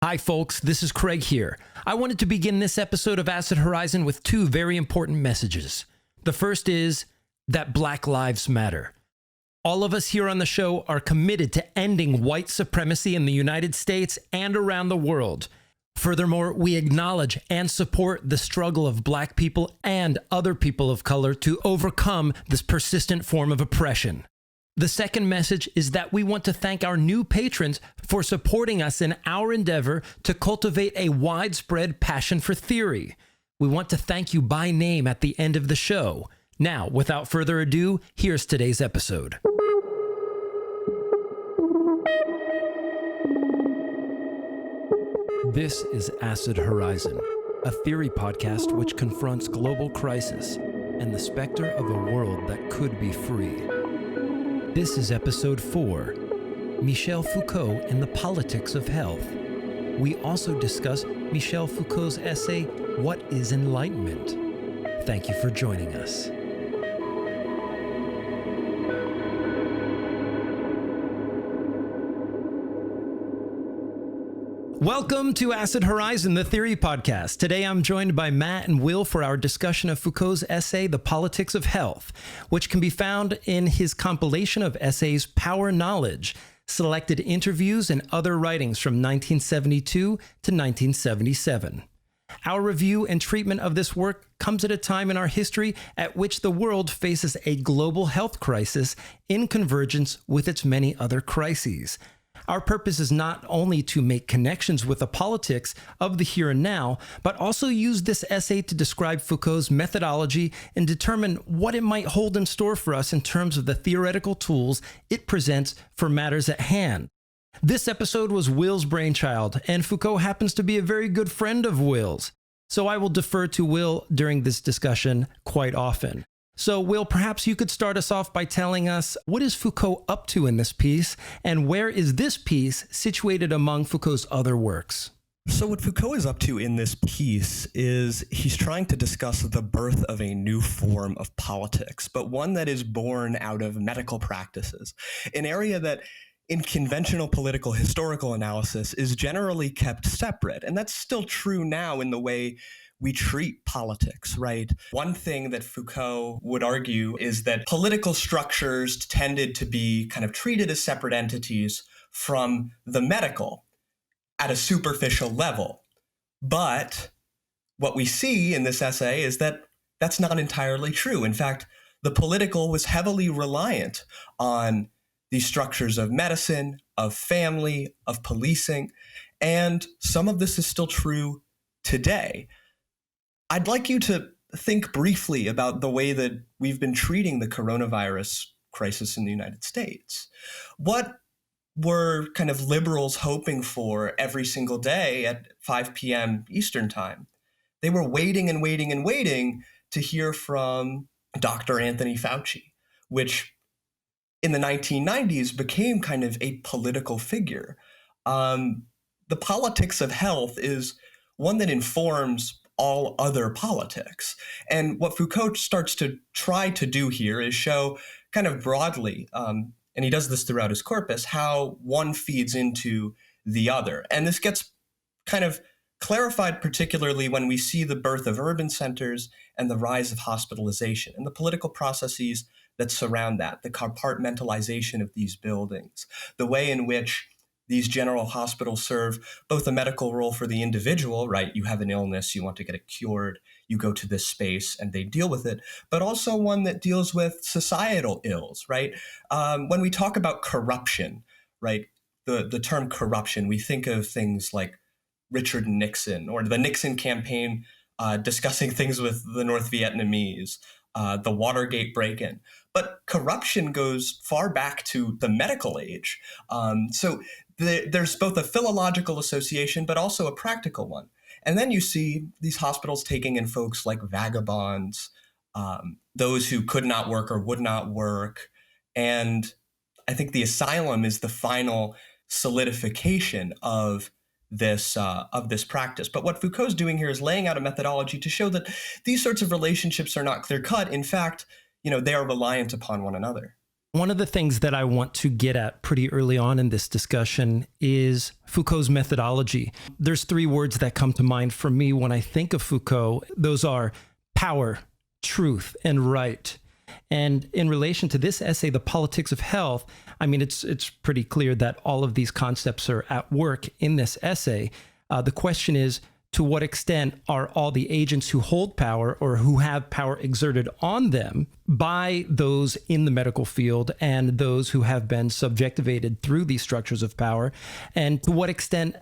Hi folks, this is Craig here. I wanted to begin this episode of Acid Horizon with two very important messages. The first is that Black Lives Matter. All of us here on the show are committed to ending white supremacy in the United States and around the world. Furthermore, we acknowledge and support the struggle of Black people and other people of color to overcome this persistent form of oppression. The second message is that we want to thank our new patrons for supporting us in our endeavor to cultivate a widespread passion for theory. We want to thank you by name at the end of the show. Now, without further ado, here's today's episode. This is Acid Horizon, a theory podcast which confronts global crisis and the specter of a world that could be free. This is episode 4, Michel Foucault and the Politics of Health. We also discuss Michel Foucault's essay, What is Enlightenment? Thank you for joining us. Welcome to Acid Horizon, the theory podcast. Today I'm joined by Matt and Will for our discussion of Foucault's essay, The Politics of Health, which can be found in his compilation of essays, Power Knowledge, selected interviews and other writings from 1972 to 1977. Our review and treatment of this work comes at a time in our history at which the world faces a global health crisis in convergence with its many other crises. Our purpose is not only to make connections with the politics of the here and now, but also use this essay to describe Foucault's methodology and determine what it might hold in store for us in terms of the theoretical tools it presents for matters at hand. This episode was Will's brainchild, and Foucault happens to be a very good friend of Will's, so I will defer to Will during this discussion quite often. So, Will, perhaps you could start us off by telling us, what is Foucault up to in this piece, and where is this piece situated among Foucault's other works? So what Foucault is up to in this piece is he's trying to discuss the birth of a new form of politics, but one that is born out of medical practices, an area that in conventional political historical analysis is generally kept separate. And that's still true now in the way we treat politics, right? One thing that Foucault would argue is that political structures tended to be kind of treated as separate entities from the medical at a superficial level. But what we see in this essay is that that's not entirely true. In fact, the political was heavily reliant on these structures of medicine, of family, of policing, and some of this is still true today. I'd like you to think briefly about the way that we've been treating the coronavirus crisis in the United States. What were kind of liberals hoping for every single day at 5 p.m. Eastern time? They were waiting and waiting and waiting to hear from Dr. Anthony Fauci, which in the 1990s became kind of a political figure. The politics of health is one that informs all other politics. And what Foucault starts to try to do here is show kind of broadly, and he does this throughout his corpus, how one feeds into the other. And this gets kind of clarified particularly when we see the birth of urban centers and the rise of hospitalization and the political processes that surround that, the compartmentalization of these buildings, the way in which these general hospitals serve both a medical role for the individual, right? You have an illness, you want to get it cured, you go to this space and they deal with it, but also one that deals with societal ills, right? When we talk about corruption, right? The term corruption, we think of things like Richard Nixon or the Nixon campaign discussing things with the North Vietnamese, the Watergate break-in. But corruption goes far back to the medical age. So there's both a philological association, but also a practical one. And then you see these hospitals taking in folks like vagabonds, those who could not work or would not work. And I think the asylum is the final solidification of this practice. But what Foucault's doing here is laying out a methodology to show that these sorts of relationships are not clear-cut. In fact, they are reliant upon one another. One of the things that I want to get at pretty early on in this discussion is Foucault's methodology. There's three words that come to mind for me when I think of Foucault. Those are power, truth, and right. And in relation to this essay, The Politics of Health, I mean, it's pretty clear that all of these concepts are at work in this essay. The question is, to what extent are all the agents who hold power or who have power exerted on them by those in the medical field and those who have been subjectivated through these structures of power? And to what extent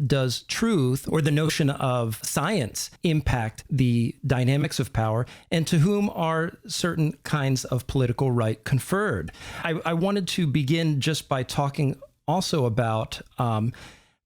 does truth or the notion of science impact the dynamics of power? And to whom are certain kinds of political right conferred? I wanted to begin just by talking also about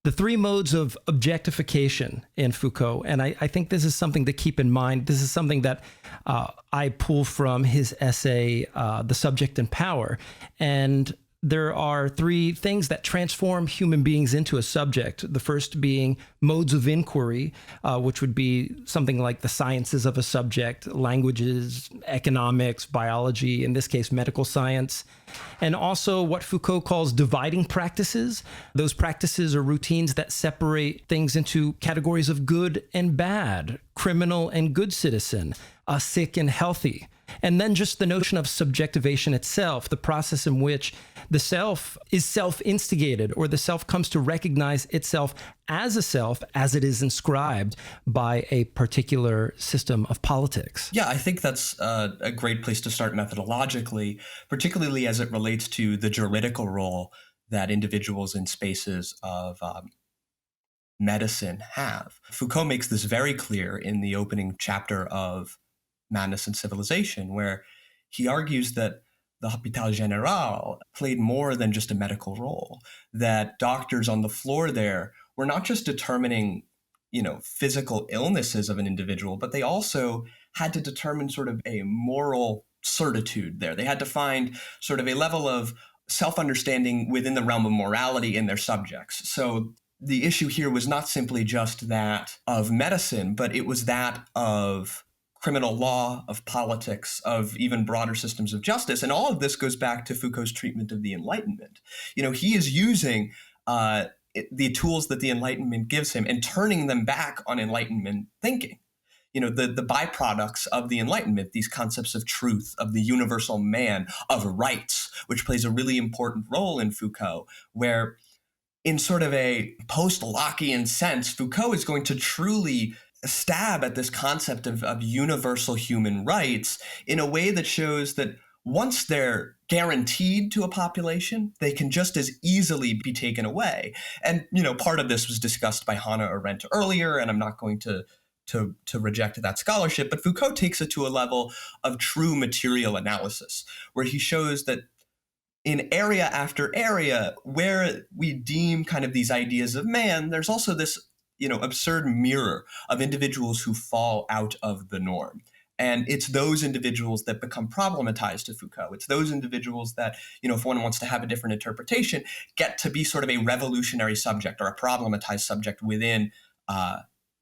the three modes of objectification in Foucault. And I think this is something to keep in mind. This is something that I pull from his essay, The Subject and Power. And there are three things that transform human beings into a subject. The first being modes of inquiry, which would be something like the sciences of a subject, languages, economics, biology, in this case, medical science. And also what Foucault calls dividing practices. Those practices or routines that separate things into categories of good and bad, criminal and good citizen, sick and healthy. And then just the notion of subjectivation itself, the process in which the self is self-instigated, or the self comes to recognize itself as a self as it is inscribed by a particular system of politics. Yeah, I think that's a great place to start methodologically, particularly as it relates to the juridical role that individuals in spaces of medicine have. Foucault makes this very clear in the opening chapter of Madness and Civilization, where he argues that the Hôpital Général played more than just a medical role, that doctors on the floor there were not just determining, physical illnesses of an individual, but they also had to determine sort of a moral certitude there. They had to find sort of a level of self-understanding within the realm of morality in their subjects. So the issue here was not simply just that of medicine, but it was that of criminal law, of politics, of even broader systems of justice. And all of this goes back to Foucault's treatment of the Enlightenment. He is using the tools that the Enlightenment gives him and turning them back on Enlightenment thinking. The byproducts of the Enlightenment, these concepts of truth, of the universal man, of rights, which plays a really important role in Foucault, where in sort of a post-Lockean sense, Foucault is going to truly stab at this concept of universal human rights in a way that shows that once they're guaranteed to a population, they can just as easily be taken away. And, part of this was discussed by Hannah Arendt earlier, and I'm not going to reject that scholarship, but Foucault takes it to a level of true material analysis, where he shows that in area after area where we deem kind of these ideas of man, there's also this absurd mirror of individuals who fall out of the norm. And it's those individuals that become problematized to Foucault. It's those individuals that, if one wants to have a different interpretation, get to be sort of a revolutionary subject or a problematized subject within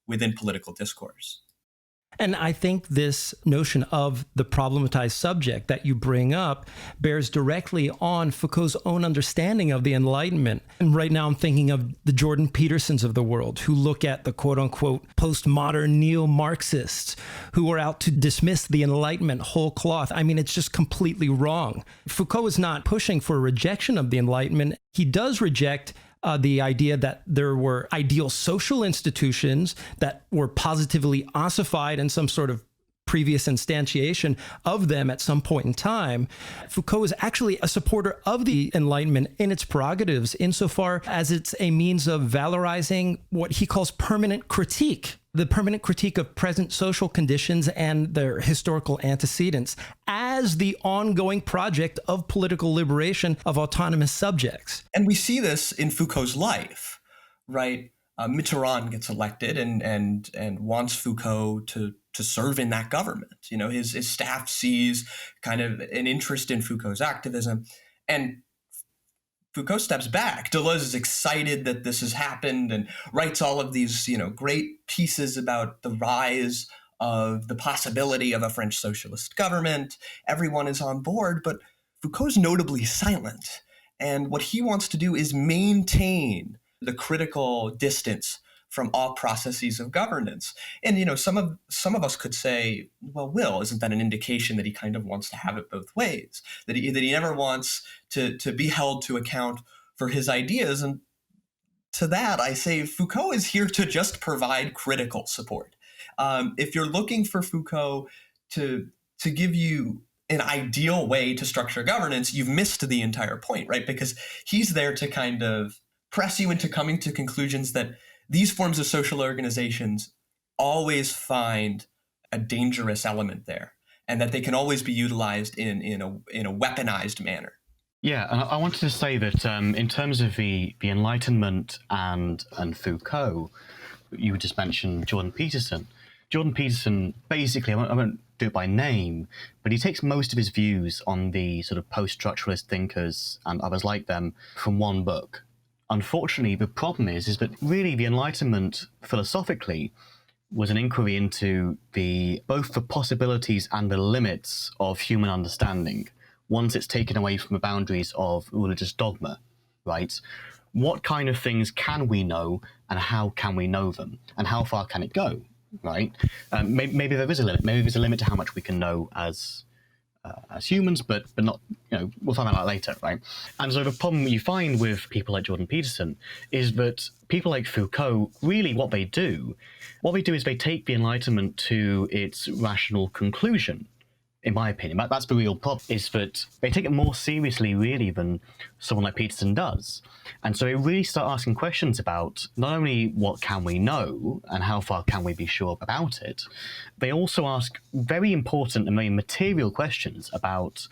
political discourse. And I think this notion of the problematized subject that you bring up bears directly on Foucault's own understanding of the Enlightenment. And right now I'm thinking of the Jordan Petersons of the world, who look at the quote-unquote postmodern neo-Marxists who are out to dismiss the Enlightenment whole cloth. I mean, it's just completely wrong. Foucault is not pushing for a rejection of the Enlightenment. He does reject the idea that there were ideal social institutions that were positively ossified in some sort of previous instantiation of them at some point in time. Foucault is actually a supporter of the Enlightenment in its prerogatives insofar as it's a means of valorizing what he calls permanent critique, the permanent critique of present social conditions and their historical antecedents as the ongoing project of political liberation of autonomous subjects. And we see this in Foucault's life, right? Mitterrand gets elected and wants Foucault to serve in that government. His staff sees kind of an interest in Foucault's activism, and Foucault steps back. Deleuze is excited that this has happened and writes all of these, great pieces about the rise of the possibility of a French socialist government. Everyone is on board, but Foucault's notably silent. And what he wants to do is maintain the critical distance from all processes of governance. And, some of us could say, well, Will, isn't that an indication that he kind of wants to have it both ways? That he never wants to be held to account for his ideas? And to that, I say Foucault is here to just provide critical support. If you're looking for Foucault to give you an ideal way to structure governance, you've missed the entire point, right? Because he's there to kind of press you into coming to conclusions that these forms of social organizations always find a dangerous element there, and that they can always be utilized in a weaponized manner. Yeah, and I wanted to say that in terms of the Enlightenment and Foucault, you just mentioned Jordan Peterson. Jordan Peterson, basically, I won't do it by name, but he takes most of his views on the sort of post-structuralist thinkers and others like them from one book. Unfortunately, the problem is that really the Enlightenment, philosophically, was an inquiry into both the possibilities and the limits of human understanding, once it's taken away from the boundaries of religious dogma, right? What kind of things can we know, and how can we know them, and how far can it go, right? Maybe there is a limit. Maybe there's a limit to how much we can know as humans, but not, we'll find that out later, right? And so the problem you find with people like Jordan Peterson is that people like Foucault, really what they do is they take the Enlightenment to its rational conclusion, in my opinion. That's the real problem, is that they take it more seriously, really, than someone like Peterson does. And so they really start asking questions about not only what can we know and how far can we be sure about it, they also ask very important and very material questions about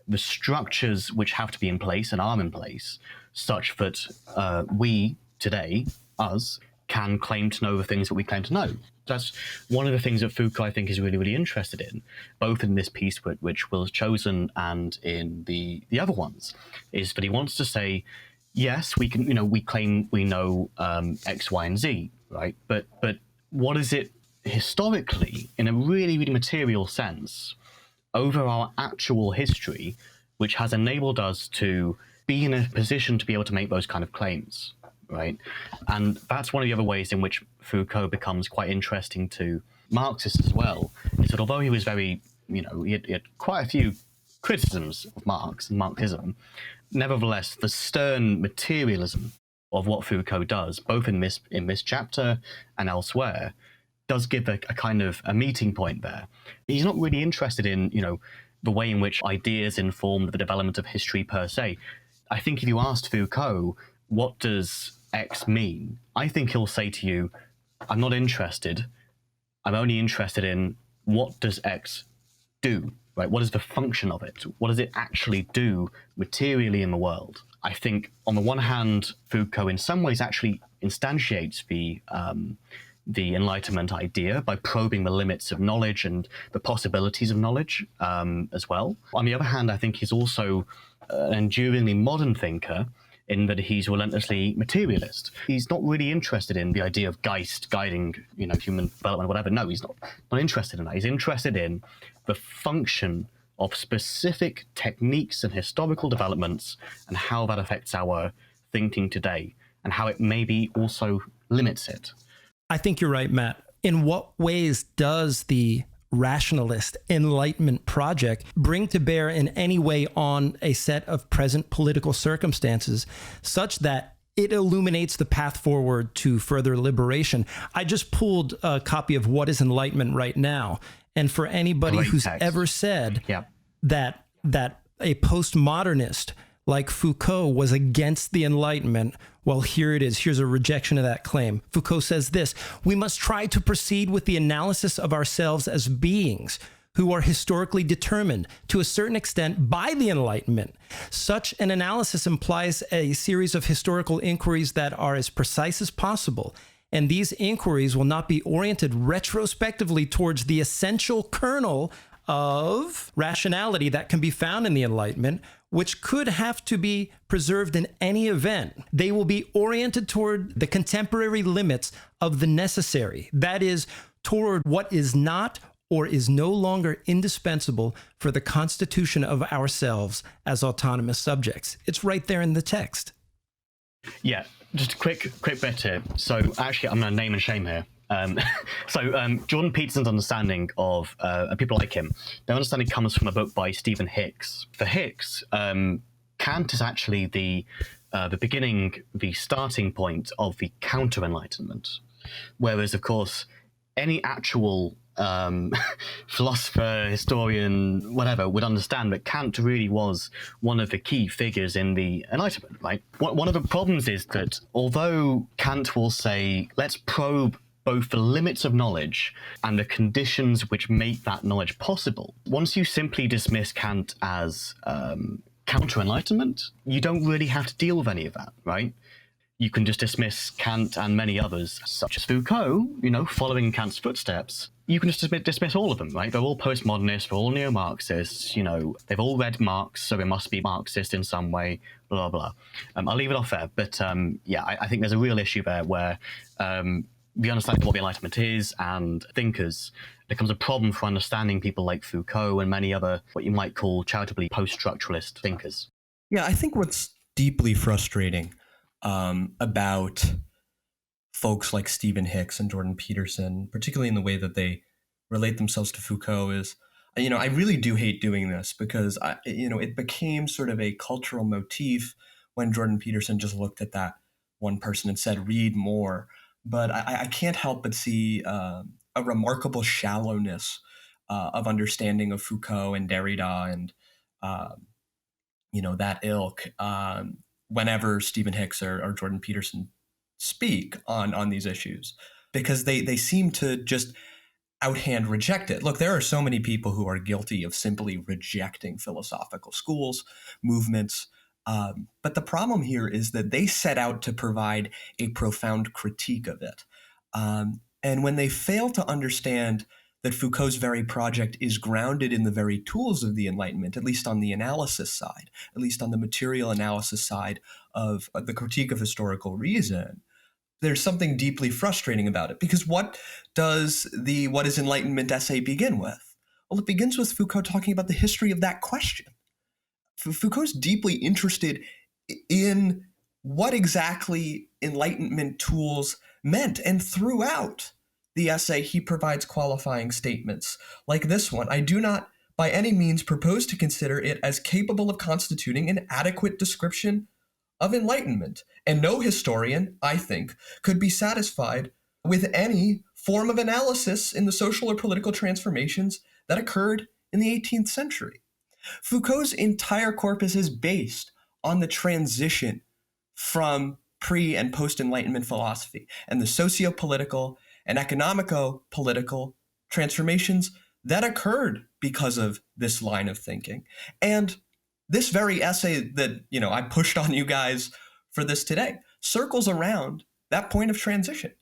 the structures which have to be in place and are in place, such that we, today, us, can claim to know the things that we claim to know. That's one of the things that Foucault, I think, is really, really interested in, both in this piece which Will's chosen and in the other ones, is that he wants to say, yes, we can, we claim we know X, Y, and Z, right? But what is it historically, in a really, really material sense, over our actual history, which has enabled us to be in a position to be able to make those kind of claims, right? And that's one of the other ways in which Foucault becomes quite interesting to Marxists as well, is that although he was very, he had quite a few criticisms of Marx and Marxism, nevertheless, the stern materialism of what Foucault does, both in this chapter and elsewhere, does give a kind of a meeting point there. He's not really interested in, the way in which ideas inform the development of history per se. I think if you asked Foucault, what does X mean? I think he'll say to you, I'm not interested. I'm only interested in what does X do, right? What is the function of it? What does it actually do materially in the world? I think on the one hand, Foucault in some ways actually instantiates the Enlightenment idea by probing the limits of knowledge and the possibilities of knowledge as well. On the other hand, I think he's also an enduringly modern thinker in that he's relentlessly materialist. He's not really interested in the idea of Geist guiding, human development or whatever. No, he's not interested in that. He's interested in the function of specific techniques and historical developments and how that affects our thinking today and how it maybe also limits it. I think you're right, Matt. In what ways does the rationalist Enlightenment project bring to bear in any way on a set of present political circumstances such that it illuminates the path forward to further liberation? I just pulled a copy of What is Enlightenment right now. And for anybody who's ever said that a postmodernist like Foucault was against the Enlightenment, well, here it is. Here's a rejection of that claim. Foucault says this: we must try to proceed with the analysis of ourselves as beings who are historically determined to a certain extent by the Enlightenment. Such an analysis implies a series of historical inquiries that are as precise as possible, and these inquiries will not be oriented retrospectively towards the essential kernel of rationality that can be found in the Enlightenment, which could have to be preserved in any event. They will be oriented toward the contemporary limits of the necessary, that is, toward what is not or is no longer indispensable for the constitution of ourselves as autonomous subjects. It's right there in the text. Yeah, just a quick bit here. So actually, I'm going to name and shame here. Jordan Peterson's understanding of people like him, their understanding comes from a book by Stephen Hicks. For Hicks, Kant is actually the beginning, the starting point of the counter-Enlightenment. Whereas, of course, any actual philosopher, historian, whatever, would understand that Kant really was one of the key figures in the Enlightenment, right? One of the problems is that although Kant will say, let's probe both the limits of knowledge and the conditions which make that knowledge possible, once you simply dismiss Kant as counter-Enlightenment, you don't really have to deal with any of that, right? You can just dismiss Kant and many others, such as Foucault, following Kant's footsteps. You can just dismiss all of them, right? They're all postmodernists, they're all neo-Marxists, they've all read Marx, so they must be Marxist in some way, blah, blah. I'll leave it off there, but I think there's a real issue there where the understanding of what the Enlightenment is and thinkers becomes a problem for understanding people like Foucault and many other, what you might call charitably post-structuralist thinkers. Yeah, I think what's deeply frustrating about folks like Stephen Hicks and Jordan Peterson, particularly in the way that they relate themselves to Foucault, is, I really do hate doing this because, it became sort of a cultural motif when Jordan Peterson just looked at that one person and said, read more. But I can't help but see a remarkable shallowness of understanding of Foucault and Derrida and, that ilk whenever Stephen Hicks or Jordan Peterson speak on these issues, because they seem to just outhand reject it. Look, there are so many people who are guilty of simply rejecting philosophical schools, movements, but the problem here is that they set out to provide a profound critique of it. And when they fail to understand that Foucault's very project is grounded in the very tools of the Enlightenment, at least on the analysis side, at least on the material analysis side of the critique of historical reason, there's something deeply frustrating about it. Because what does the What is Enlightenment essay begin with? Well, it begins with Foucault talking about the history of that question. Foucault's deeply interested in what exactly Enlightenment tools meant. And throughout the essay, he provides qualifying statements like this one: I do not by any means propose to consider it as capable of constituting an adequate description of Enlightenment. And no historian, I think, could be satisfied with any form of analysis in the social or political transformations that occurred in the 18th century. Foucault's entire corpus is based on the transition from pre- and post-Enlightenment philosophy and the socio-political and economico-political transformations that occurred because of this line of thinking. And this very essay that, I pushed on you guys for this today circles around that point of transition.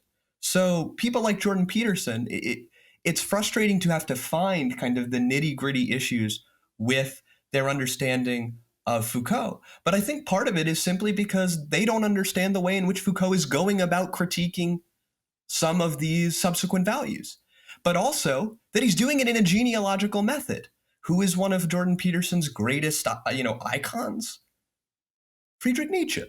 So people like Jordan Peterson, it's frustrating to have to find kind of the nitty-gritty issues with their understanding of Foucault. But I think part of it is simply because they don't understand the way in which Foucault is going about critiquing some of these subsequent values, but also that he's doing it in a genealogical method. Who is one of Jordan Peterson's greatest, icons? Friedrich Nietzsche.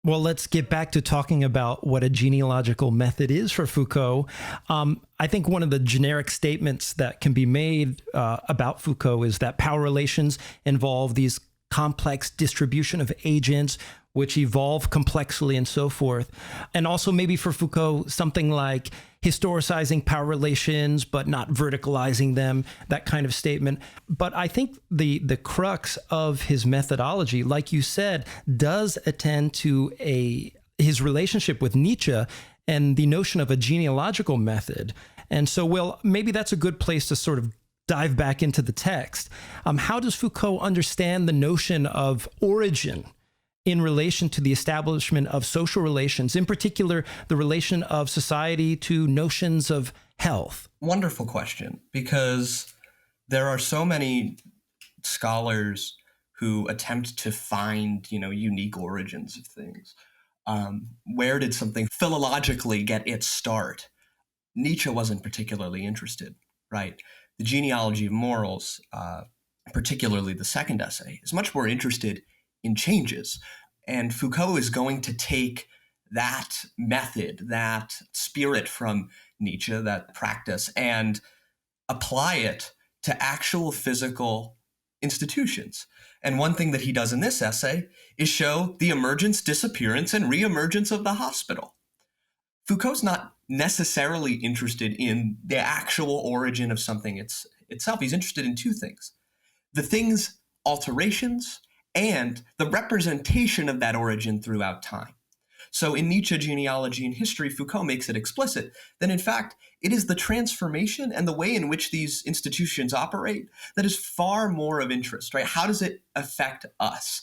Well, let's get back to talking about what a genealogical method is for Foucault. I think one of the generic statements that can be made about Foucault is that power relations involve these complex distribution of agents, which evolve complexly and so forth. And also maybe for Foucault, something like historicizing power relations, but not verticalizing them, that kind of statement. But I think the crux of his methodology, like you said, does attend to his relationship with Nietzsche and the notion of a genealogical method. And so, Will, maybe that's a good place to sort of dive back into the text. How does Foucault understand the notion of origin in relation to the establishment of social relations, in particular, the relation of society to notions of health? Wonderful question, because there are so many scholars who attempt to find, unique origins of things. Where did something philologically get its start? Nietzsche wasn't particularly interested right? The genealogy of morals, particularly the second essay, is much more interested in changes. And Foucault is going to take that method, that spirit from Nietzsche, that practice, and apply it to actual physical institutions. And one thing that he does in this essay is show the emergence, disappearance, and reemergence of the hospital. Foucault's not necessarily interested in the actual origin of something itself. He's interested in two things: the thing's alterations and the representation of that origin throughout time. So in Nietzsche, Genealogy and History, Foucault makes it explicit that, in fact, it is the transformation and the way in which these institutions operate that is far more of interest, right? How does it affect us?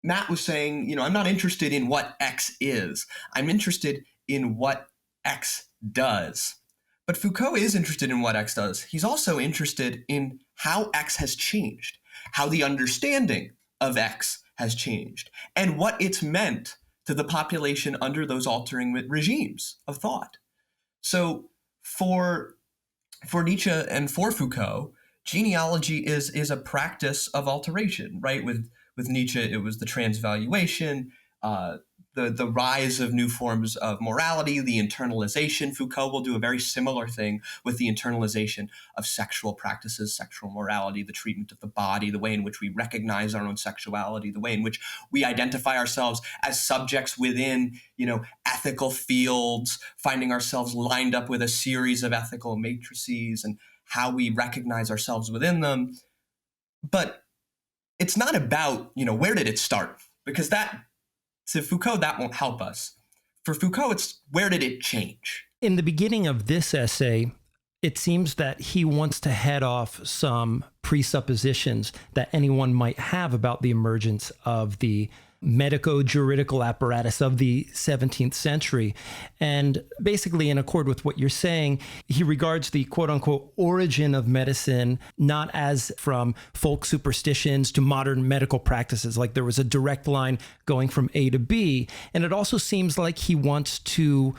Matt was saying, I'm not interested in what X is. I'm interested in what X does. But Foucault is interested in what X does. He's also interested in how X has changed, how the understanding of X has changed, and what it's meant to the population under those altering regimes of thought. So for Nietzsche and for Foucault, genealogy is a practice of alteration, right? With Nietzsche, it was the transvaluation, the rise of new forms of morality, the internalization. Foucault will do a very similar thing with the internalization of sexual practices, sexual morality, the treatment of the body, the way in which we recognize our own sexuality, the way in which we identify ourselves as subjects within, ethical fields, finding ourselves lined up with a series of ethical matrices and how we recognize ourselves within them. But it's not about, where did it start? Because to Foucault, that won't help us. For Foucault, it's where did it change? In the beginning of this essay, it seems that he wants to head off some presuppositions that anyone might have about the emergence of the medico-juridical apparatus of the 17th century. And basically, in accord with what you're saying, he regards the quote-unquote origin of medicine not as from folk superstitions to modern medical practices, like there was a direct line going from A to B. And it also seems like he wants to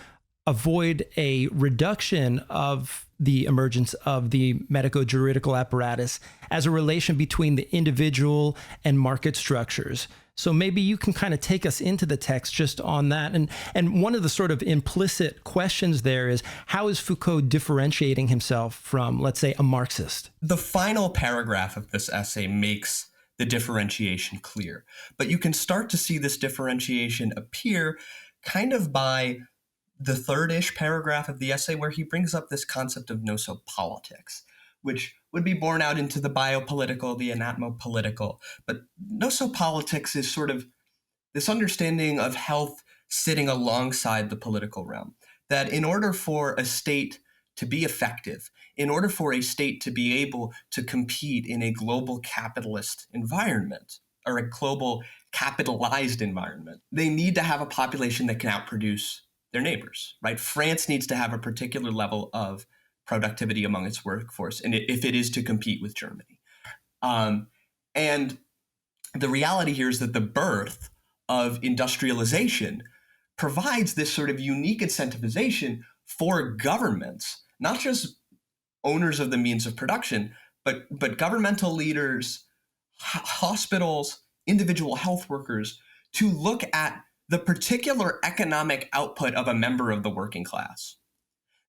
avoid a reduction of the emergence of the medico-juridical apparatus as a relation between the individual and market structures. So maybe you can kind of take us into the text just on that. And one of the sort of implicit questions there is, how is Foucault differentiating himself from, let's say, a Marxist? The final paragraph of this essay makes the differentiation clear. But you can start to see this differentiation appear kind of by the third-ish paragraph of the essay, where he brings up this concept of nosopolitics, which would be borne out into the biopolitical, the anatomopolitical. But nosopolitics is sort of this understanding of health sitting alongside the political realm, that in order for a state to be effective, in order for a state to be able to compete in a global capitalist environment, or a global capitalized environment, they need to have a population that can outproduce their neighbors, right? France needs to have a particular level of productivity among its workforce, and if it is to compete with Germany. And the reality here is that the birth of industrialization provides this sort of unique incentivization for governments, not just owners of the means of production, but governmental leaders, hospitals, individual health workers, to look at the particular economic output of a member of the working class.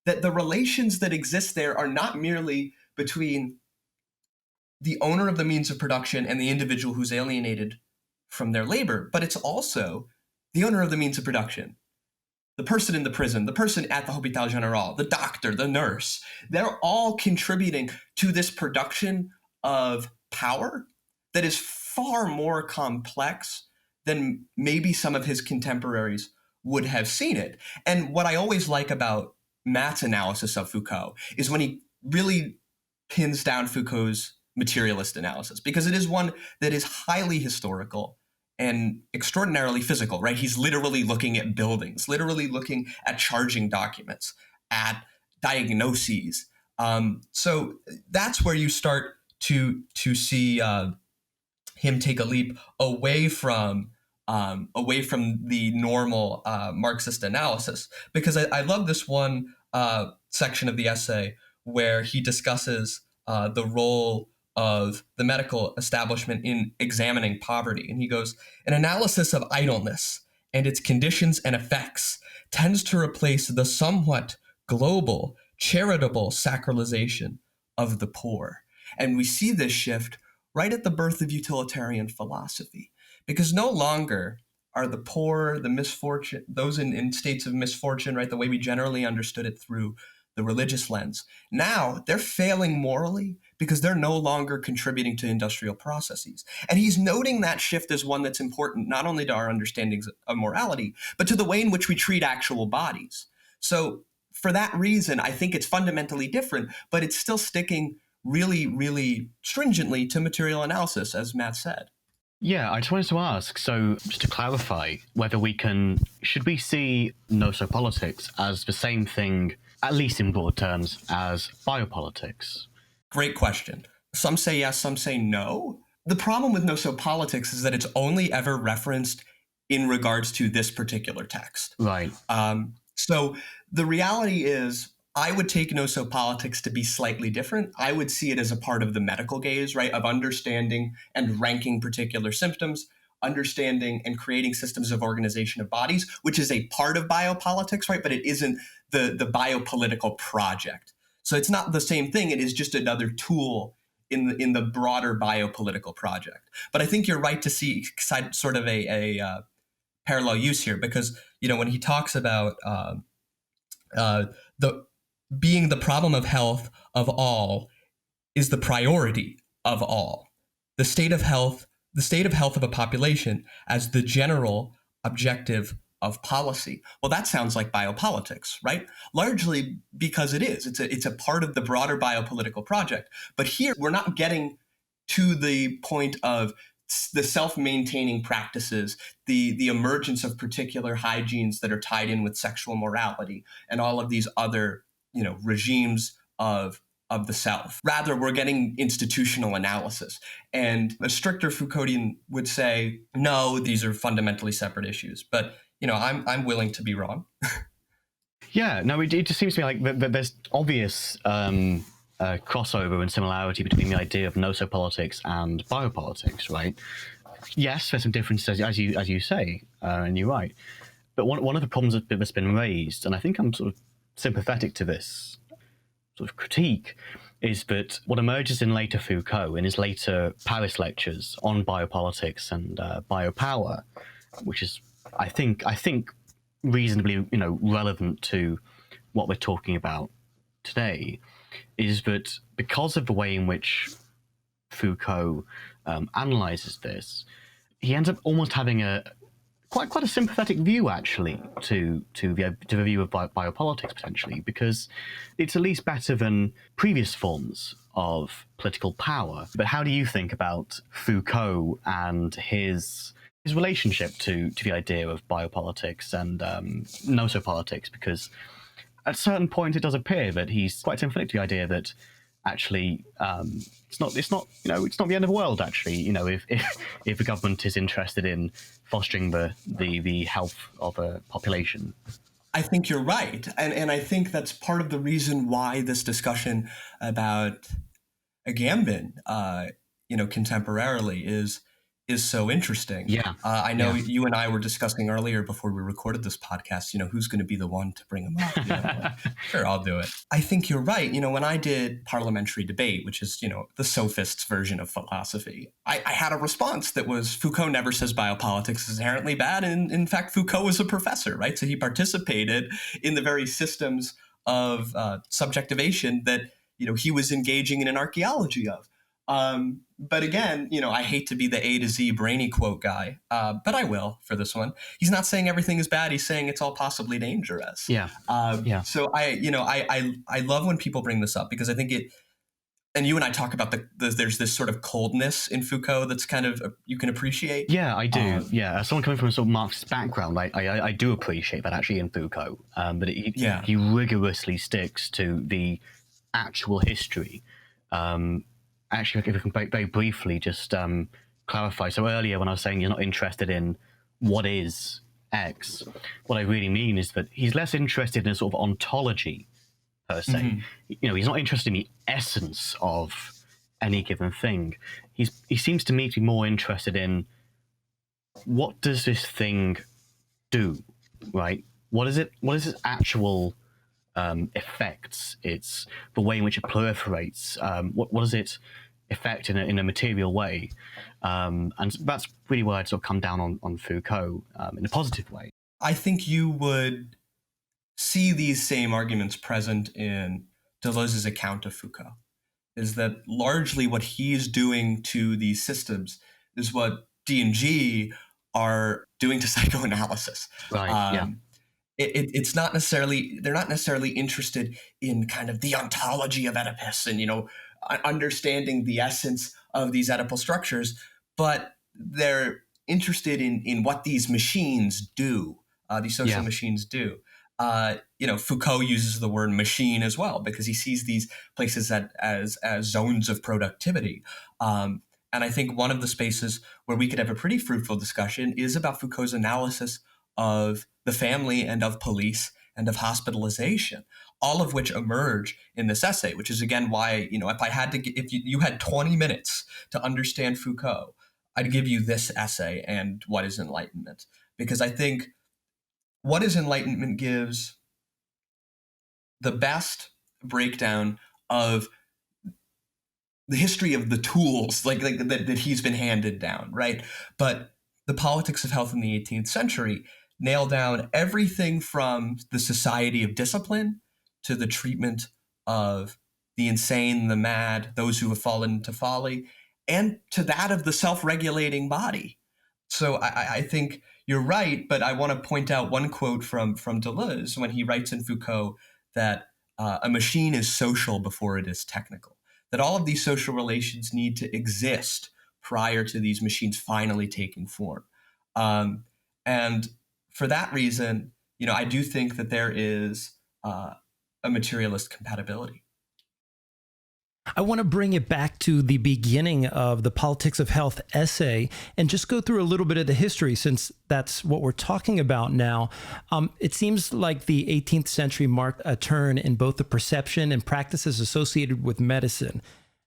That the relations that exist there are not merely between the owner of the means of production and the individual who's alienated from their labor, but it's also the owner of the means of production, the person in the prison, the person at the Hôpital Général, the doctor, the nurse. They're all contributing to this production of power that is far more complex than maybe some of his contemporaries would have seen it. And what I always like about Matt's analysis of Foucault is when he really pins down Foucault's materialist analysis, because it is one that is highly historical and extraordinarily physical, right? He's literally looking at buildings, literally looking at charging documents, at diagnoses. So that's where you start to see him take a leap away from the normal Marxist analysis, because I love this one section of the essay where he discusses the role of the medical establishment in examining poverty. And he goes, an analysis of idleness and its conditions and effects tends to replace the somewhat global, charitable sacralization of the poor. And we see this shift right at the birth of utilitarian philosophy, because no longer are the poor, the misfortune, those in states of misfortune, right, the way we generally understood it through the religious lens. Now they're failing morally because they're no longer contributing to industrial processes. And he's noting that shift as one that's important, not only to our understandings of morality, but to the way in which we treat actual bodies. So for that reason, I think it's fundamentally different, but it's still sticking really, really stringently to material analysis, as Matt said. Yeah, I just wanted to ask, so just to clarify, whether should we see nosopolitics as the same thing, at least in broad terms, as biopolitics? Great question. Some say yes, some say no. The problem with nosopolitics is that it's only ever referenced in regards to this particular text. Right. So the reality is, I would take nosopolitics to be slightly different. I would see it as a part of the medical gaze, right, of understanding and ranking particular symptoms, understanding and creating systems of organization of bodies, which is a part of biopolitics, right, but it isn't the biopolitical project. So it's not the same thing. It is just another tool in the broader biopolitical project. But I think you're right to see sort of a parallel use here, because, you know, when he talks about being the problem of health of all is the priority of all. The state of health of a population as the general objective of policy. Well, that sounds like biopolitics, right? Largely because it is. It's a part of the broader biopolitical project. But here we're not getting to the point of the self-maintaining practices, the emergence of particular hygienes that are tied in with sexual morality and all of these other, you know, regimes of the self. Rather, we're getting institutional analysis. And a stricter Foucauldian would say, no, these are fundamentally separate issues. But, you know, I'm willing to be wrong. Yeah, no, it just seems to me like there's obvious crossover and similarity between the idea of nosopolitics and biopolitics, right? Yes, there's some differences, as you say, and you're right. But one of the problems that's been raised, and I think I'm sort of sympathetic to this sort of critique, is that what emerges in later Foucault, in his later Paris lectures on biopolitics and biopower, which is, I think reasonably, you know, relevant to what we're talking about today, is that because of the way in which Foucault analyzes this, he ends up almost having quite a sympathetic view, actually, to the view of biopolitics, potentially, because it's at least better than previous forms of political power. But how do you think about Foucault and his relationship to the idea of biopolitics and nosopolitics? Because at a certain point, it does appear that he's quite sympathetic to the idea that actually it's not the end of the world. Actually, you know, if the government is interested in fostering the health of a population. I think you're right, and I think that's part of the reason why this discussion about Agamben, contemporarily is so interesting. Yeah. I know you and I were discussing earlier before we recorded this podcast, you know, who's going to be the one to bring him up? You know, sure, I'll do it. I think you're right. You know, when I did parliamentary debate, which is, you know, the sophists' version of philosophy, I had a response that was Foucault never says biopolitics is inherently bad. And in fact, Foucault was a professor, right? So he participated in the very systems of subjectivation that, you know, he was engaging in an archaeology of. But again, you know, I hate to be the A to Z brainy quote guy, but I will for this one. He's not saying everything is bad. He's saying it's all possibly dangerous. Yeah. So I love when people bring this up, because I think and you and I talk about there's this sort of coldness in Foucault that's kind of, you can appreciate. Yeah, I do. As someone coming from a sort of Marxist background, I do appreciate that actually in Foucault. But he rigorously sticks to the actual history. Actually, if I can very briefly just clarify. So earlier when I was saying you're not interested in what is X, what I really mean is that he's less interested in a sort of ontology per se. He's not interested in the essence of any given thing. He seems to me to be more interested in what does this thing do, right? What is its actual effects? It's the way in which it proliferates. What does it affect in a material way? And that's really where I'd sort of come down on Foucault in a positive way. I think you would see these same arguments present in Deleuze's account of Foucault, is that largely what he's doing to these systems is what D&G are doing to psychoanalysis. Right, It's not necessarily, they're not necessarily interested in kind of the ontology of Oedipus and, understanding the essence of these Oedipal structures, but they're interested in what these machines do, these social machines do. Foucault uses the word machine as well because he sees these places as zones of productivity. And I think one of the spaces where we could have a pretty fruitful discussion is about Foucault's analysis of the family and of police and of hospitalization, all of which emerge in this essay, which is again why, if you had 20 minutes to understand Foucault, I'd give you this essay and What is Enlightenment? Because I think What is Enlightenment gives the best breakdown of the history of the tools that he's been handed down, right? But the politics of health in the 18th century nail down everything from the society of discipline to the treatment of the insane, the mad, those who have fallen into folly, and to that of the self-regulating body. So I think you're right, but I want to point out one quote from Deleuze when he writes in Foucault that a machine is social before it is technical, that all of these social relations need to exist prior to these machines finally taking form. And for that reason, I do think that there is a materialist compatibility. I want to bring it back to the beginning of the Politics of Health essay and just go through a little bit of the history since that's what we're talking about now. It seems like the 18th century marked a turn in both the perception and practices associated with medicine.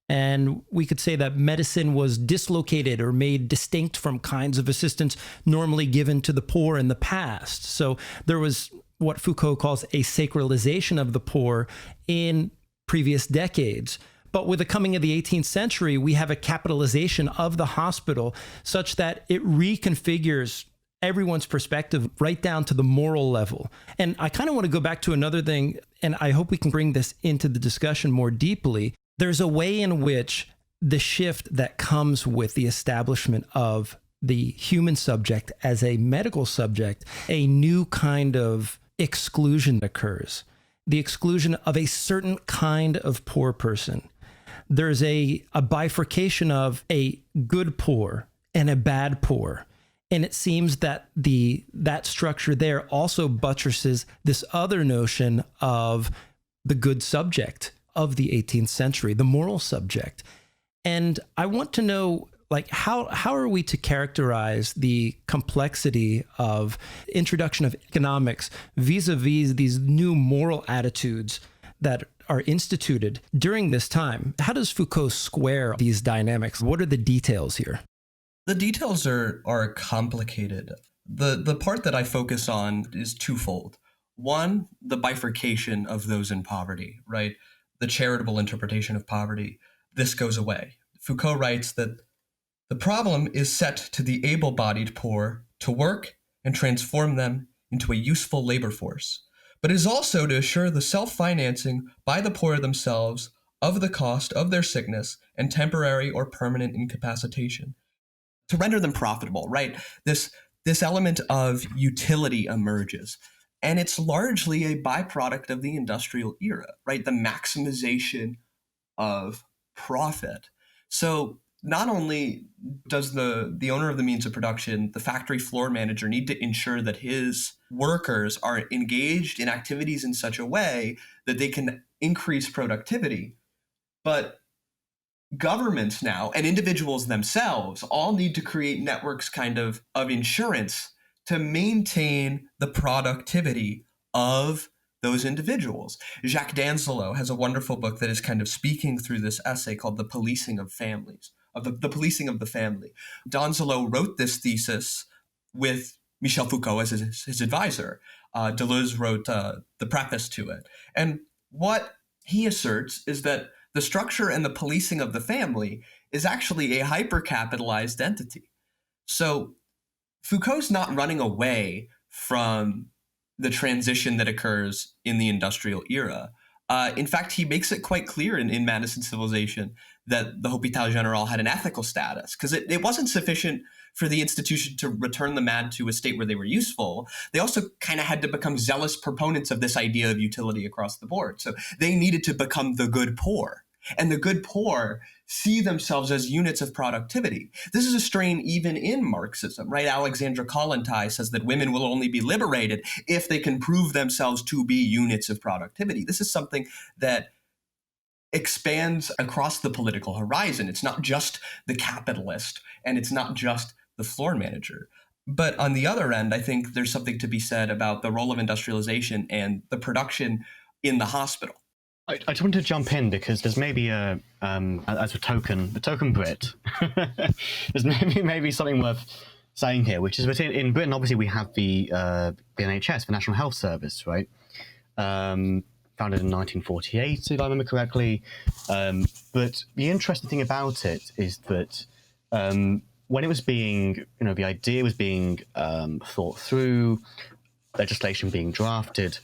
And we could say that medicine was dislocated or made distinct from kinds of assistance normally given to the poor in the past. So there was what Foucault calls a sacralization of the poor in previous decades. But with the coming of the 18th century, we have a capitalization of the hospital such that it reconfigures everyone's perspective right down to the moral level. And I kind of want to go back to another thing, and I hope we can bring this into the discussion more deeply. There's a way in which the shift that comes with the establishment of the human subject as a medical subject, a new kind of exclusion occurs. The exclusion of a certain kind of poor person. There's a bifurcation of a good poor and a bad poor. And it seems that that structure there also buttresses this other notion of the good subject of the 18th century, the moral subject. And I want to know, how are we to characterize the complexity of introduction of economics vis-a-vis these new moral attitudes that are instituted during this time? How does Foucault square these dynamics? What are the details here? The details are complicated. The part that I focus on is twofold. One, the bifurcation of those in poverty, right? The charitable interpretation of poverty. This goes away. Foucault writes that the problem is set to the able-bodied poor to work and transform them into a useful labor force, but is also to assure the self-financing by the poor themselves of the cost of their sickness and temporary or permanent incapacitation, to render them profitable, right? This element of utility emerges, and it's largely a byproduct of the industrial era, right? The maximization of profit. So not only does the owner of the means of production, the factory floor manager, need to ensure that his workers are engaged in activities in such a way that they can increase productivity, but governments now and individuals themselves all need to create networks of insurance to maintain the productivity of those individuals. Jacques Danzelot has a wonderful book that is kind of speaking through this essay called The Policing of Families, of the policing of the family. Danzelot wrote this thesis with Michel Foucault as his advisor. Deleuze wrote the preface to it. And what he asserts is that the structure and the policing of the family is actually a hyper-capitalized entity. So Foucault's not running away from the transition that occurs in the industrial era. In fact, he makes it quite clear in Madison Civilization that the Hôpital Général had an ethical status, because it wasn't sufficient for the institution to return the mad to a state where they were useful. They also kind of had to become zealous proponents of this idea of utility across the board. So they needed to become the good poor. And the good poor see themselves as units of productivity. This is a strain even in Marxism, right? Alexandra Kollontai says that women will only be liberated if they can prove themselves to be units of productivity. This is something that expands across the political horizon. It's not just the capitalist, and it's not just the floor manager. But on the other end, I think there's something to be said about the role of industrialization and the production in the hospital. I just wanted to jump in because there's maybe as a token Brit, there's maybe something worth saying here, which is that in Britain, obviously we have the NHS, the National Health Service, right? Founded in 1948, if I remember correctly. But the interesting thing about it is that when it was being, the idea was being thought through, legislation being drafted,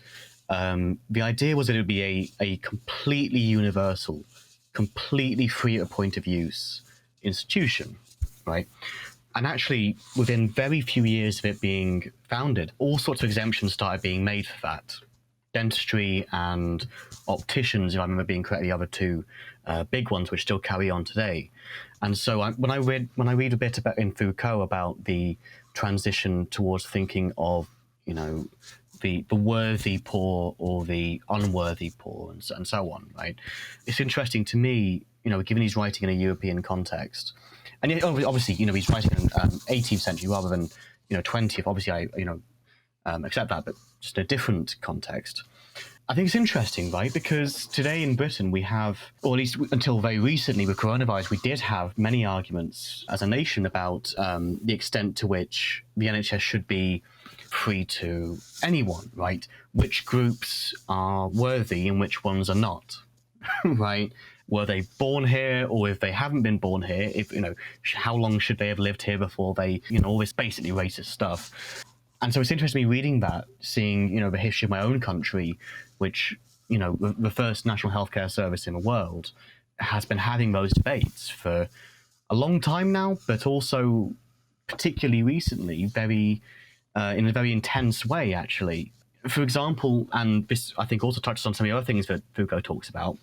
the idea was that it would be a completely universal, completely free at point of use institution, right? And actually, within very few years of it being founded, all sorts of exemptions started being made for that. Dentistry and opticians, if I remember being correct, the other two big ones, which still carry on today. And so when I read a bit about in Foucault about the transition towards thinking of, the worthy poor or the unworthy poor and so on, right? It's interesting to me, given he's writing in a European context, and obviously, he's writing in 18th century rather than 20th. Obviously, I accept that, but just a different context. I think it's interesting, right? Because today in Britain we have, or at least until very recently with coronavirus, we did have many arguments as a nation about the extent to which the NHS should be free to anyone, right? Which groups are worthy and which ones are not, right? Were they born here, or if they haven't been born here, if how long should they have lived here before they, all this basically racist stuff. And so it's interesting me reading that, seeing, the history of my own country, which, the first national healthcare service in the world has been having those debates for a long time now, but also particularly recently, in a very intense way, actually. For example, and this I think also touches on some of the other things that Foucault talks about,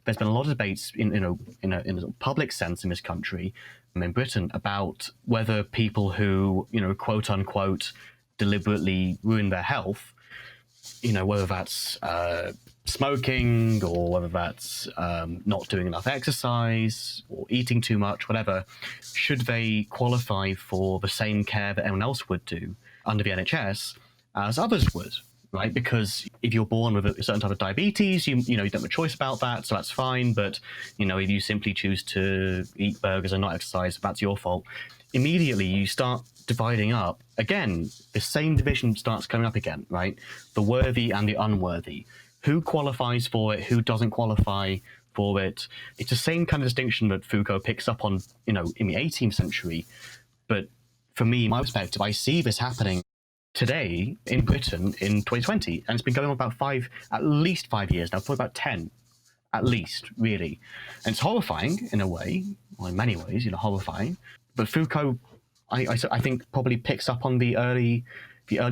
there's been a lot of debates in a public sense in this country, in Britain, about whether people who, quote unquote, deliberately ruin their health, whether that's smoking or whether that's not doing enough exercise or eating too much, whatever, should they qualify for the same care that anyone else would do under the NHS as others would, right? Because if you're born with a certain type of diabetes, you don't have a choice about that, so that's fine. But, if you simply choose to eat burgers and not exercise, that's your fault. Immediately, you start dividing up. Again, the same division starts coming up again, right? The worthy and the unworthy. Who qualifies for it? Who doesn't qualify for it? It's the same kind of distinction that Foucault picks up on, in the 18th century. But for me, my perspective, I see this happening today in Britain in 2020, and it's been going on about at least 5 years now, probably about 10, at least, really. And it's horrifying in a way, or in many ways, horrifying. But Foucault, I think, probably picks up on the early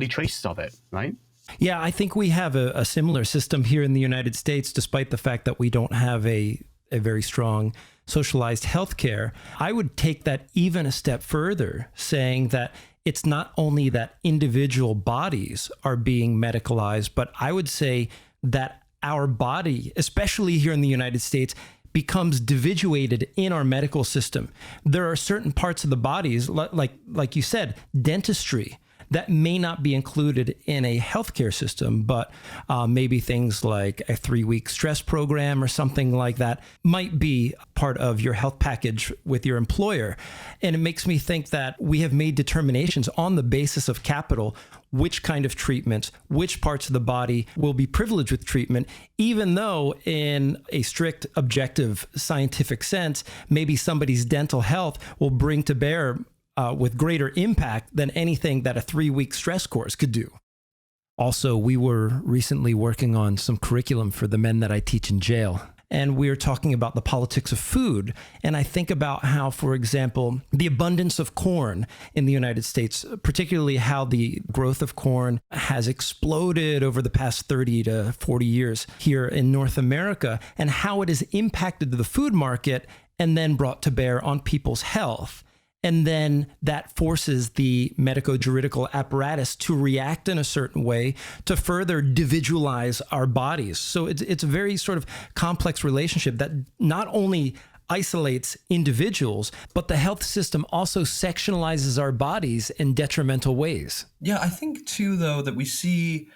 traces of it, right? Yeah, I think we have a similar system here in the United States, despite the fact that we don't have a very strong socialized healthcare. I would take that even a step further, saying that it's not only that individual bodies are being medicalized, but I would say that our body, especially here in the United States, becomes dividuated in our medical system. There are certain parts of the bodies, like you said, dentistry, that may not be included in a healthcare system, but maybe things like a 3-week stress program or something like that might be part of your health package with your employer. And it makes me think that we have made determinations on the basis of capital, which kind of treatments, which parts of the body will be privileged with treatment, even though in a strict, objective, scientific sense, maybe somebody's dental health will bring to bear with greater impact than anything that a 3-week stress course could do. Also, we were recently working on some curriculum for the men that I teach in jail. And we were talking about the politics of food. And I think about how, for example, the abundance of corn in the United States, particularly how the growth of corn has exploded over the past 30 to 40 years here in North America, and how it has impacted the food market and then brought to bear on people's health. And then that forces the medico-juridical apparatus to react in a certain way to further individualize our bodies. So it's a very sort of complex relationship that not only isolates individuals, but the health system also sectionalizes our bodies in detrimental ways. Yeah, I think too, though, that we see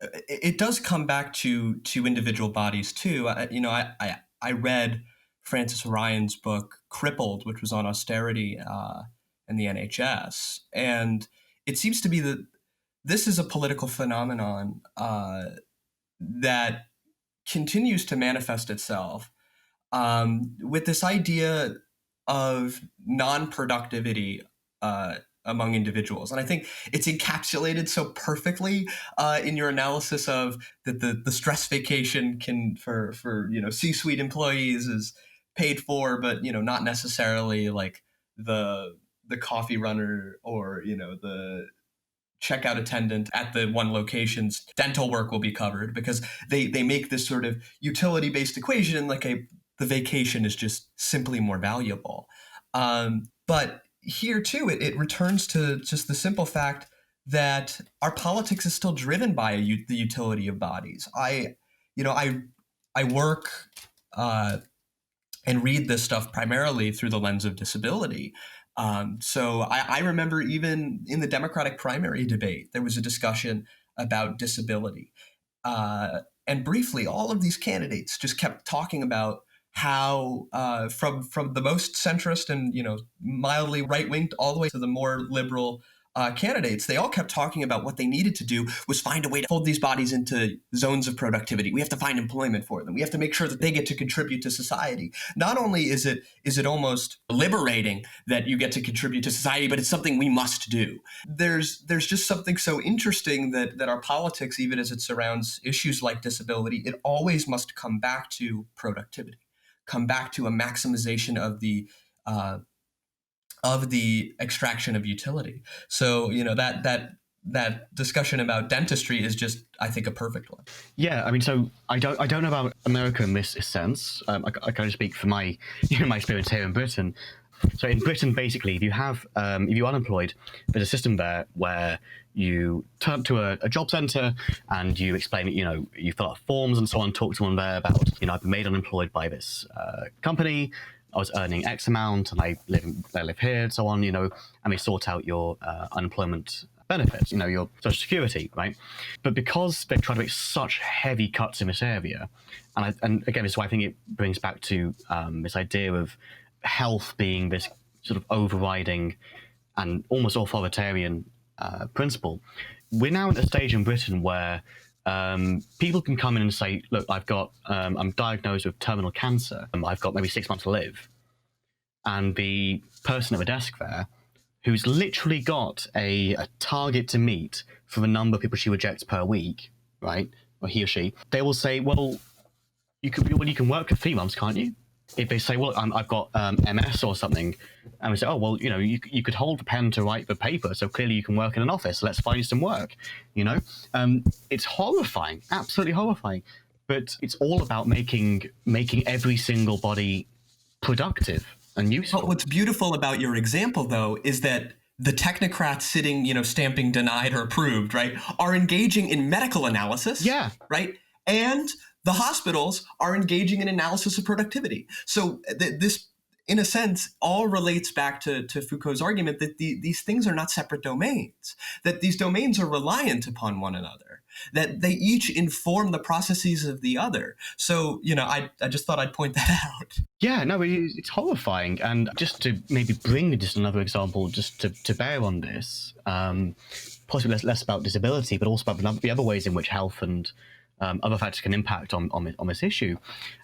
it does come back to individual bodies too. I read Francis Ryan's book Crippled, which was on austerity and the NHS. And it seems to be that this is a political phenomenon that continues to manifest itself with this idea of non-productivity among individuals. And I think it's encapsulated so perfectly in your analysis of that the stress vacation can for C-suite employees is paid for, but not necessarily like the coffee runner or the checkout attendant at the one location's dental work will be covered, because they make this sort of utility-based equation like the vacation is just simply more valuable. But here too, it returns to just the simple fact that our politics is still driven by the utility of bodies. I work and read this stuff primarily through the lens of disability. So I remember even in the Democratic primary debate, there was a discussion about disability. And briefly, all of these candidates just kept talking about how from the most centrist and mildly right-winged all the way to the more liberal candidates, they all kept talking about what they needed to do was find a way to fold these bodies into zones of productivity. We have to find employment for them. We have to make sure that they get to contribute to society. Not only is it almost liberating that you get to contribute to society, but it's something we must do. There's just something so interesting that our politics, even as it surrounds issues like disability, it always must come back to productivity, come back to a maximization of the extraction of utility. So, that discussion about dentistry is just, I think, a perfect one. Yeah, I mean, so I don't know about America in this sense. I can only speak for my my experience here in Britain. So in Britain, basically, if you're unemployed, there's a system there where you turn up to a job centre and you explain it. You fill out forms and so on. Talk to someone there about, I've been made unemployed by this company. I was earning X amount and I live here and so on, and they sort out your unemployment benefits, your social security, right? But because they've tried to make such heavy cuts in this area, and again, this is why I think it brings back to this idea of health being this sort of overriding and almost authoritarian principle. We're now at a stage in Britain where people can come in and say, look, I'm diagnosed with terminal cancer. I've got maybe 6 months to live. And the person at the desk there, who's literally got a target to meet for the number of people she rejects per week, right? Or he or she, they will say, well, you can work for 3 months, can't you? If they say, well, I've got MS or something, and we say, oh, well, you could hold the pen to write the paper, so clearly you can work in an office. Let's find you some work. It's horrifying, absolutely horrifying. But it's all about making every single body productive and useful. But what's beautiful about your example, though, is that the technocrats sitting, stamping denied or approved, right, are engaging in medical analysis. Yeah. Right. And the hospitals are engaging in analysis of productivity. So this in a sense, all relates back to Foucault's argument that these things are not separate domains, that these domains are reliant upon one another, that they each inform the processes of the other. So, I just thought I'd point that out. Yeah, no, it's horrifying. And just to maybe bring just another example just to bear on this, possibly less about disability, but also about the other ways in which health and other factors can impact on this issue.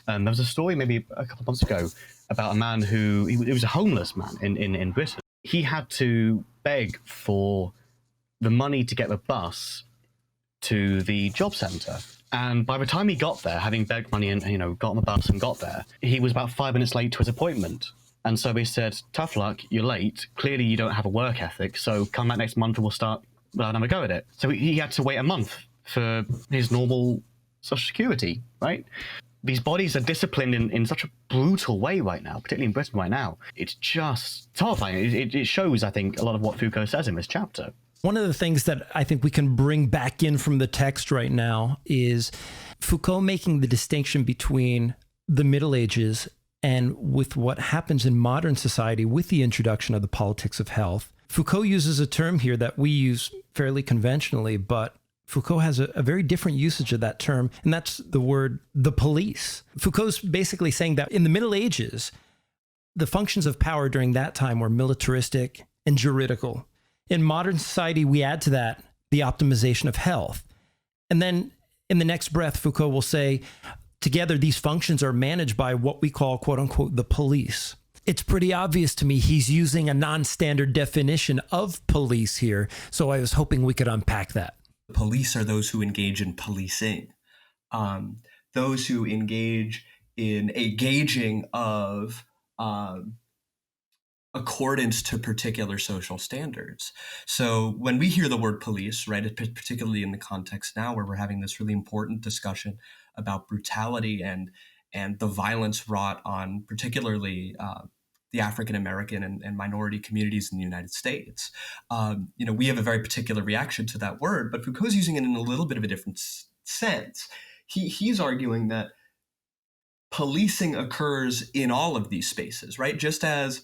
There was a story maybe a couple of months ago about a man who he was a homeless man in Britain. He had to beg for the money to get the bus to the job centre. And by the time he got there, having begged money and got on the bus and got there, he was about 5 minutes late to his appointment. And so they said, tough luck, you're late. Clearly you don't have a work ethic, so come back next month and we'll start another go at it. So he had to wait a month for his normal Social Security, right? These bodies are disciplined in such a brutal way right now, particularly in Britain right now. It's just horrifying. It shows, I think, a lot of what Foucault says in this chapter. One of the things that I think we can bring back in from the text right now is Foucault making the distinction between the Middle Ages and with what happens in modern society with the introduction of the politics of health. Foucault uses a term here that we use fairly conventionally, but Foucault has a very different usage of that term, and that's the word the police. Foucault's basically saying that in the Middle Ages, the functions of power during that time were militaristic and juridical. In modern society, we add to that the optimization of health. And then in the next breath, Foucault will say, together, these functions are managed by what we call, quote unquote, the police. It's pretty obvious to me he's using a non-standard definition of police here, so I was hoping we could unpack that. Police are those who engage in policing, those who engage in a gauging of accordance to particular social standards. So when we hear the word police, right, particularly in the context now where we're having this really important discussion about brutality and the violence wrought on particularly the African American and minority communities in the United States. We have a very particular reaction to that word, but Foucault's using it in a little bit of a different sense. He's arguing that policing occurs in all of these spaces, right? Just as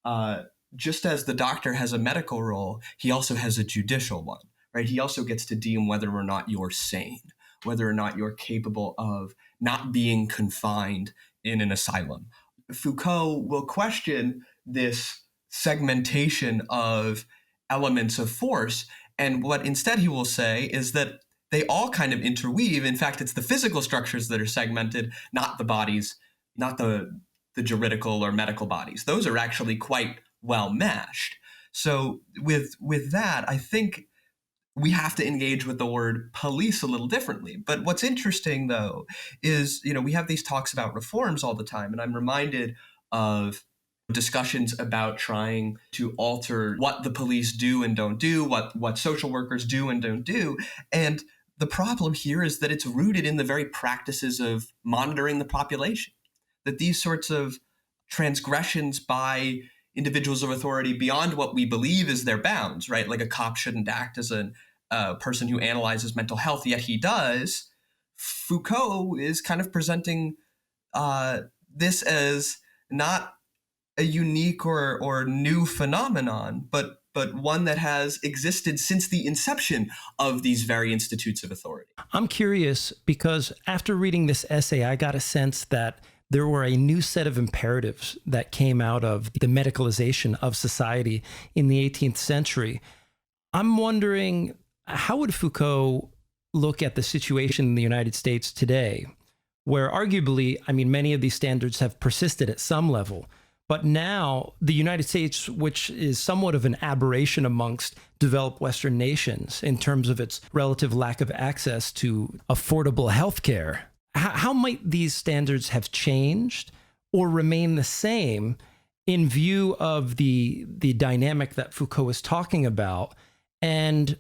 the doctor has a medical role, he also has a judicial one, right? He also gets to deem whether or not you're sane, whether or not you're capable of not being confined in an asylum. Foucault will question this segmentation of elements of force, and what instead he will say is that they all kind of interweave. In fact, it's the physical structures that are segmented, not the bodies, not the juridical or medical bodies. Those are actually quite well meshed. So with that, I think we have to engage with the word police a little differently. But what's interesting, though, is, we have these talks about reforms all the time, and I'm reminded of discussions about trying to alter what the police do and don't do, what social workers do and don't do. And the problem here is that it's rooted in the very practices of monitoring the population, that these sorts of transgressions by individuals of authority beyond what we believe is their bounds, right? Like a cop shouldn't act as a person who analyzes mental health, yet he does. Foucault is kind of presenting this as not a unique or new phenomenon, but one that has existed since the inception of these very institutes of authority. I'm curious because after reading this essay, I got a sense that there were a new set of imperatives that came out of the medicalization of society in the 18th century. I'm wondering, how would Foucault look at the situation in the United States today, where arguably, many of these standards have persisted at some level, but now the United States, which is somewhat of an aberration amongst developed Western nations in terms of its relative lack of access to affordable healthcare, how might these standards have changed or remain the same in view of the dynamic that Foucault is talking about? And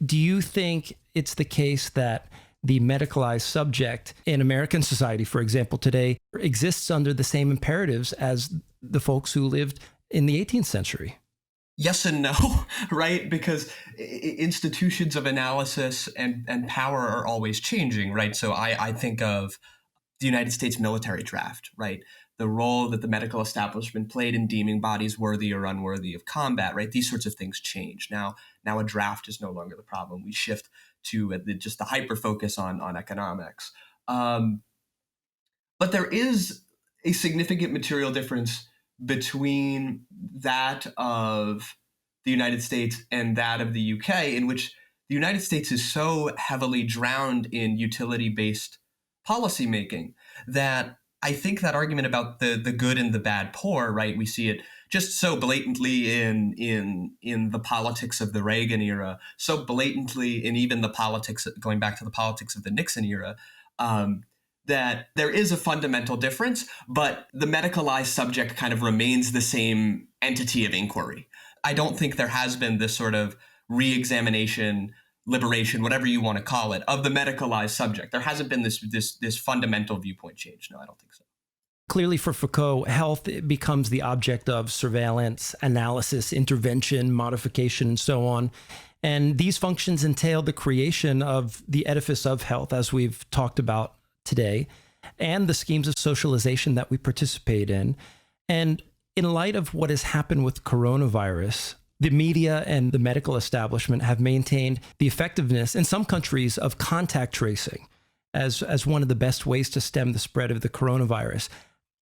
do you think it's the case that the medicalized subject in American society, for example, today exists under the same imperatives as the folks who lived in the 18th century? Yes and no, right? Because institutions of analysis and power are always changing, right? So I think of the United States military draft, right? the role that the medical establishment played in deeming bodies worthy or unworthy of combat, right? These sorts of things change. Now a draft is no longer the problem. We shift to just the hyper focus on economics. But there is a significant material difference between that of the United States and that of the UK, in which the United States is so heavily drowned in utility-based policymaking that I think that argument about the good and the bad poor, right? We see it just so blatantly in the politics of the Reagan era, so blatantly in even the politics, going back to the politics of the Nixon era, that there is a fundamental difference, but the medicalized subject kind of remains the same entity of inquiry. I don't think there has been this sort of re-examination, liberation, whatever you want to call it, of the medicalized subject. There hasn't been this fundamental viewpoint change. No, I don't think so. Clearly for Foucault, health becomes the object of surveillance, analysis, intervention, modification, and so on. And these functions entail the creation of the edifice of health, as we've talked about today, and the schemes of socialization that we participate in. And in light of what has happened with coronavirus, the media and the medical establishment have maintained the effectiveness in some countries of contact tracing as one of the best ways to stem the spread of the coronavirus.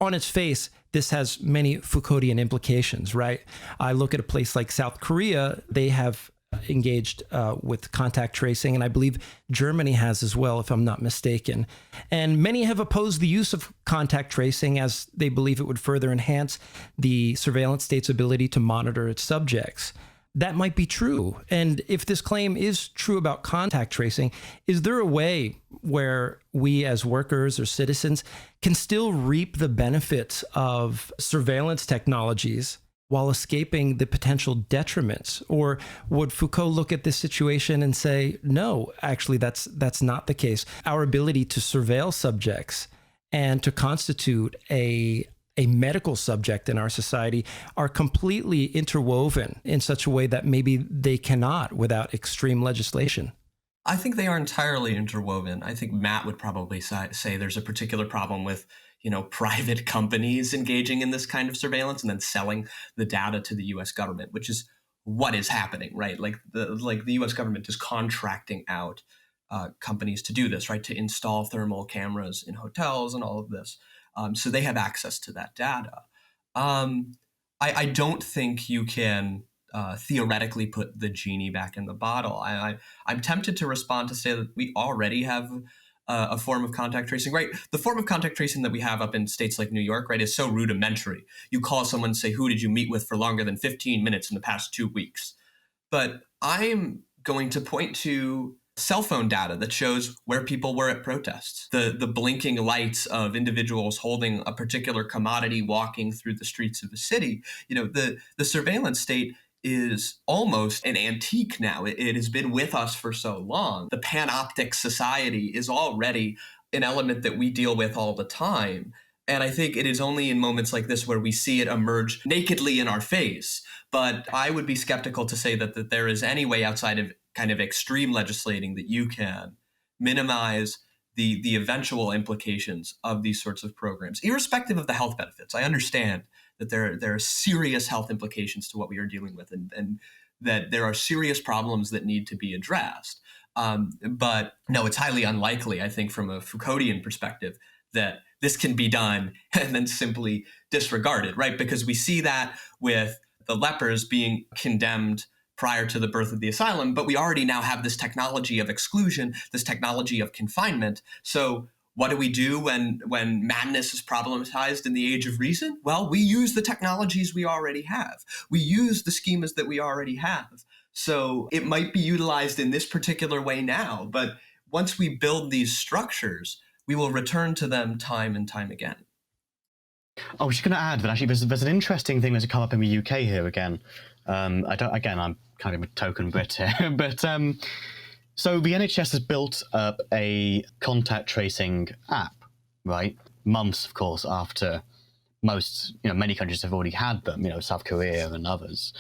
On its face, this has many Foucauldian implications, right? I look at a place like South Korea, they have engaged with contact tracing, and I believe Germany has as well, if I'm not mistaken. And many have opposed the use of contact tracing as they believe it would further enhance the surveillance state's ability to monitor its subjects. That might be true. And if this claim is true about contact tracing, is there a way where we as workers or citizens can still reap the benefits of surveillance technologies while escaping the potential detriments? Or would Foucault look at this situation and say, no, actually, that's not the case. Our ability to surveil subjects and to constitute a medical subject in our society are completely interwoven in such a way that maybe they cannot without extreme legislation? I think they are entirely interwoven. I think Matt would probably say there's a particular problem with private companies engaging in this kind of surveillance and then selling the data to the U.S. government, which is what is happening, right? Like the U.S. government is contracting out companies to do this, right? To install thermal cameras in hotels and all of this. So they have access to that data. I don't think you can theoretically put the genie back in the bottle. I'm tempted to respond to say that we already have a form of contact tracing, right? The form of contact tracing that we have up in states like New York, right, is so rudimentary. You call someone and say, who did you meet with for longer than 15 minutes in the past 2 weeks? But I'm going to point to cell phone data that shows where people were at protests, the blinking lights of individuals holding a particular commodity walking through the streets of a city. The surveillance state is almost an antique now. It has been with us for so long. The panoptic society is already an element that we deal with all the time. And I think it is only in moments like this where we see it emerge nakedly in our face. But I would be skeptical to say that there is any way outside of kind of extreme legislating that you can minimize the eventual implications of these sorts of programs, irrespective of the health benefits. I understand that there are serious health implications to what we are dealing with, and that there are serious problems that need to be addressed. But no, it's highly unlikely, I think, from a Foucauldian perspective, that this can be done and then simply disregarded, right? Because we see that with the lepers being condemned prior to the birth of the asylum, but we already now have this technology of exclusion, this technology of confinement. So what do we do when madness is problematized in the age of reason? Well, we use the technologies we already have. We use the schemas that we already have. So it might be utilized in this particular way now, but once we build these structures, we will return to them time and time again. I was just going to add that actually there's an interesting thing that's come up in the UK here again. I'm kind of a token Brit here, but so the NHS has built up a contact tracing app, right? Months, of course, after many countries have already had them, South Korea and others.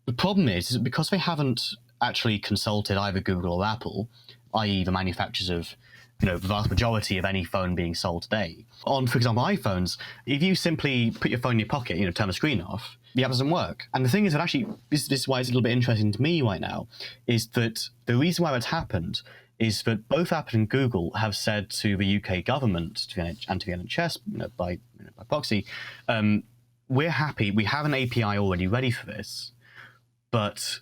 The problem is because they haven't actually consulted either Google or Apple, i.e. the manufacturers of the vast majority of any phone being sold today. On, for example, iPhones, if you simply put your phone in your pocket, turn the screen off, the app doesn't work. And the thing is that actually, this is why it's a little bit interesting to me right now, is that the reason why it's happened is that both Apple and Google have said to the UK government and to the NHS, by proxy, we're happy, we have an API already ready for this, but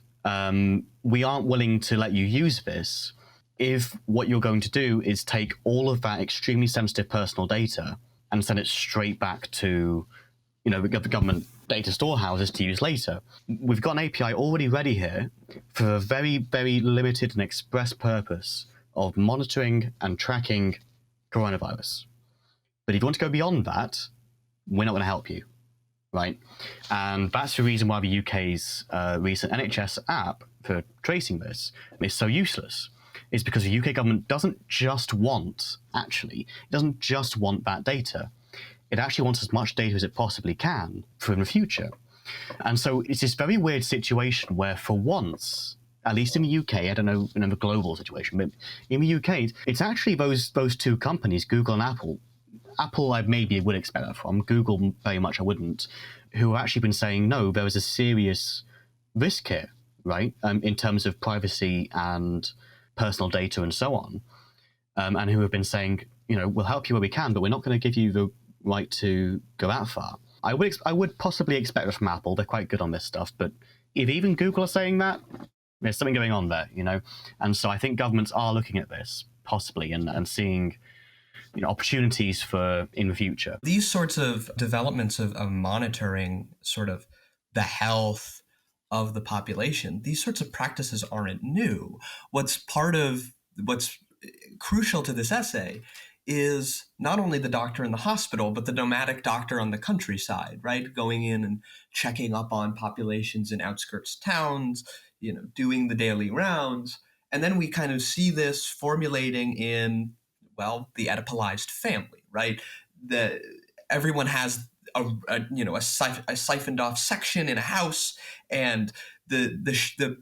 we aren't willing to let you use this if what you're going to do is take all of that extremely sensitive personal data and send it straight back to, the government data storehouses to use later. We've got an API already ready here for a very, very limited and express purpose of monitoring and tracking coronavirus. But if you want to go beyond that, we're not going to help you, right? And that's the reason why the UK's recent NHS app for tracing this is so useless. Is because the UK government doesn't just want that data. It actually wants as much data as it possibly can for in the future. And so it's this very weird situation where for once, at least in the UK, I don't know in the global situation, but in the UK, it's actually those two companies, Google and Apple. Apple I maybe would expect that from, Google very much I wouldn't, who have actually been saying, no, there is a serious risk here, right, in terms of privacy and personal data and so on, and who have been saying, we'll help you where we can, but we're not going to give you the right to go that far. I would possibly expect that from Apple. They're quite good on this stuff, but if even Google are saying that, there's something going on there, And so I think governments are looking at this possibly and seeing opportunities for in the future. These sorts of developments of monitoring sort of the health of the population, these sorts of practices aren't new. What's crucial to this essay is not only the doctor in the hospital, but the nomadic doctor on the countryside, right? Going in and checking up on populations in outskirts towns, doing the daily rounds. And then we kind of see this formulating in, the Oedipalized family, right? Everyone has a siphoned off section in a house, and the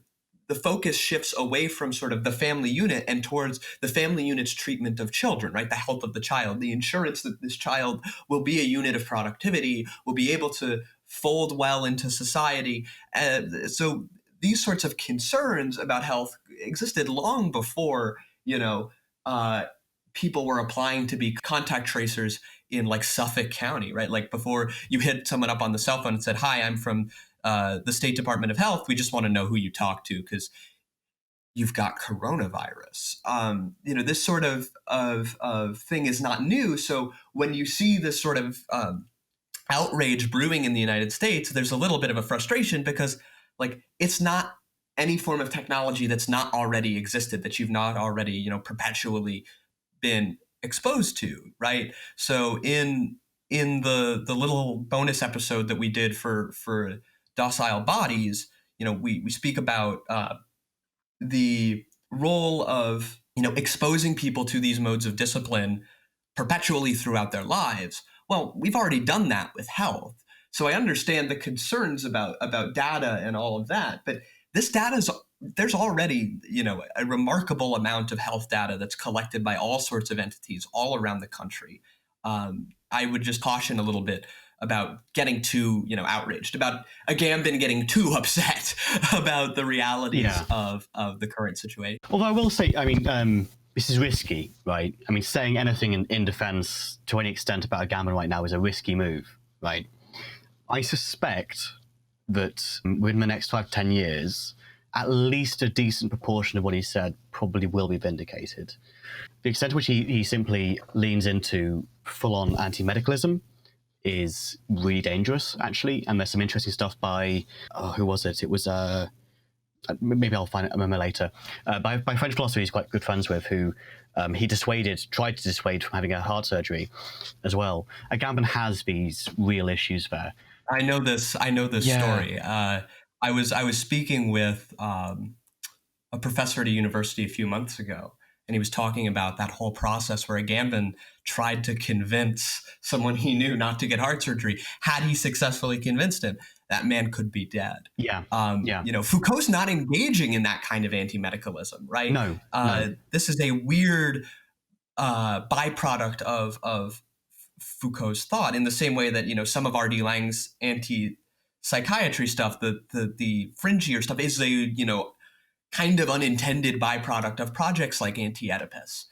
focus shifts away from sort of the family unit and towards the family unit's treatment of children, right? The health of the child, the assurance that this child will be a unit of productivity, will be able to fold well into society. So these sorts of concerns about health existed long before, people were applying to be contact tracers in like Suffolk County, right? Like before you hit someone up on the cell phone and said, "Hi, I'm from the State Department of Health. We just want to know who you talk to because you've got coronavirus." This sort of thing is not new. So when you see this sort of outrage brewing in the United States, there's a little bit of a frustration because it's not any form of technology that's not already existed, that you've not already, perpetually been exposed to, right? So in the little bonus episode that we did for Docile Bodies, we speak about the role of exposing people to these modes of discipline perpetually throughout their lives. Well, we've already done that with health. So I understand the concerns about data and all of that, but this there's already, a remarkable amount of health data that's collected by all sorts of entities all around the country. I would just caution a little bit about getting too, outraged, about Agamben getting too upset about the realities of the current situation. Although I will say, this is risky, right? Saying anything in defense to any extent about Agamben right now is a risky move, right? I suspect that within the next 5 to 10 years, at least a decent proportion of what he said probably will be vindicated. The extent to which he simply leans into full-on anti-medicalism is really dangerous, actually. And there's some interesting stuff by, who was it? It was, maybe I'll find it, remember later, by a French philosopher he's quite good friends with, who he tried to dissuade from having a heart surgery as well. Agamben has these real issues there. I know this story. I was speaking with a professor at a university a few months ago, and he was talking about that whole process where Agamben tried to convince someone he knew not to get heart surgery. Had he successfully convinced him, that man could be dead. Foucault's not engaging in that kind of anti-medicalism, right? No. This is a weird byproduct of Foucault's thought, in the same way that, some of R.D. Laing's anti-psychiatry stuff, the fringier stuff, is a, kind of unintended byproduct of projects like Anti-Oedipus.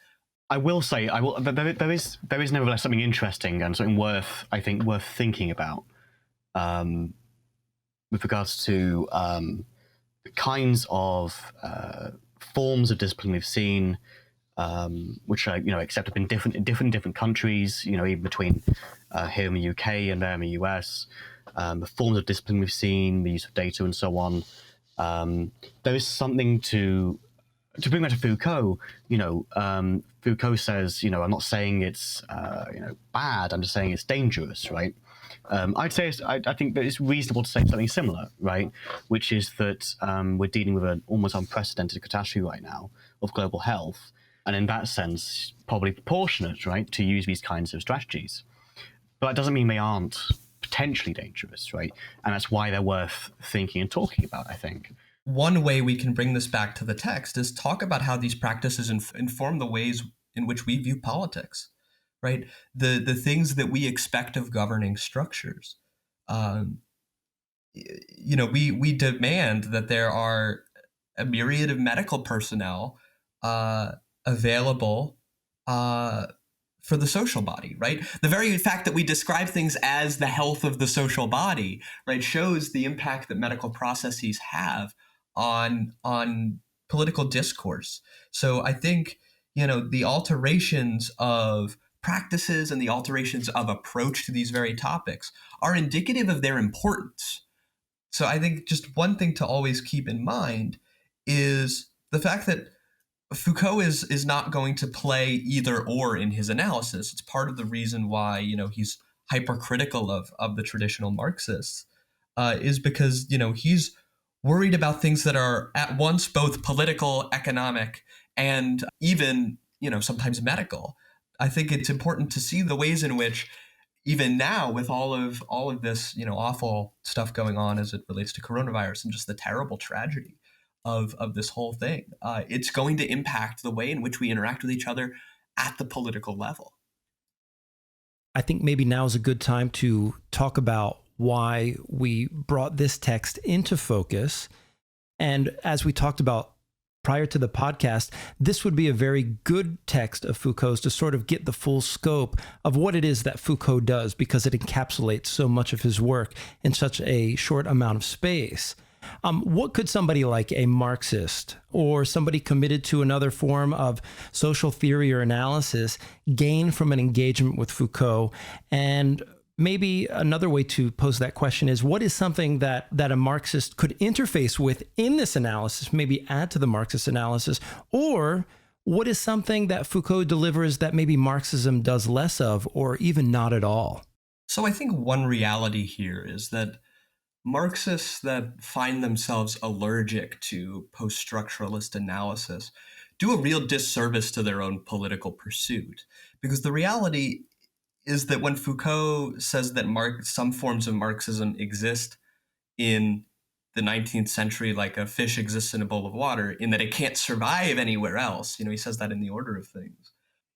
I will say, there is nevertheless something interesting and something worth thinking about with regards to the kinds of forms of discipline we've seen, which are accepted in different countries, even between here in the UK and there in the US. The forms of discipline we've seen, the use of data, and so on. There is something to bring back to Foucault. Foucault says, I'm not saying it's bad. I'm just saying it's dangerous, right? I think that it's reasonable to say something similar, right? Which is that we're dealing with an almost unprecedented catastrophe right now of global health, and in that sense, probably proportionate, right, to use these kinds of strategies. But that doesn't mean they aren't potentially dangerous, right? And that's why they're worth thinking and talking about, I think. One way we can bring this back to the text is talk about how these practices inform the ways in which we view politics, right? The things that we expect of governing structures. We demand that there are a myriad of medical personnel available for the social body, right? The very fact that we describe things as the health of the social body, right, shows the impact that medical processes have on political discourse. So I think, the alterations of practices and the alterations of approach to these very topics are indicative of their importance. So I think just one thing to always keep in mind is the fact that Foucault is not going to play either or in his analysis. It's part of the reason why, he's hypercritical of the traditional Marxists, is because, he's worried about things that are at once both political, economic, and even, sometimes medical. I think it's important to see the ways in which, even now, with all of this, awful stuff going on as it relates to coronavirus and just the terrible tragedy of this whole thing, it's going to impact the way in which we interact with each other at the political level. I think maybe now is a good time to talk about why we brought this text into focus. And as we talked about prior to the podcast, this would be a very good text of Foucault's to sort of get the full scope of what it is that Foucault does, because it encapsulates so much of his work in such a short amount of space. What could somebody like a Marxist or somebody committed to another form of social theory or analysis gain from an engagement with Foucault? And maybe another way to pose that question is, what is something that a Marxist could interface with in this analysis, maybe add to the Marxist analysis? Or what is something that Foucault delivers that maybe Marxism does less of, or even not at all? So I think one reality here is that Marxists that find themselves allergic to post-structuralist analysis do a real disservice to their own political pursuit. Because the reality is that when Foucault says that some forms of Marxism exist in the 19th century like a fish exists in a bowl of water, in that it can't survive anywhere else, he says that in The Order of Things.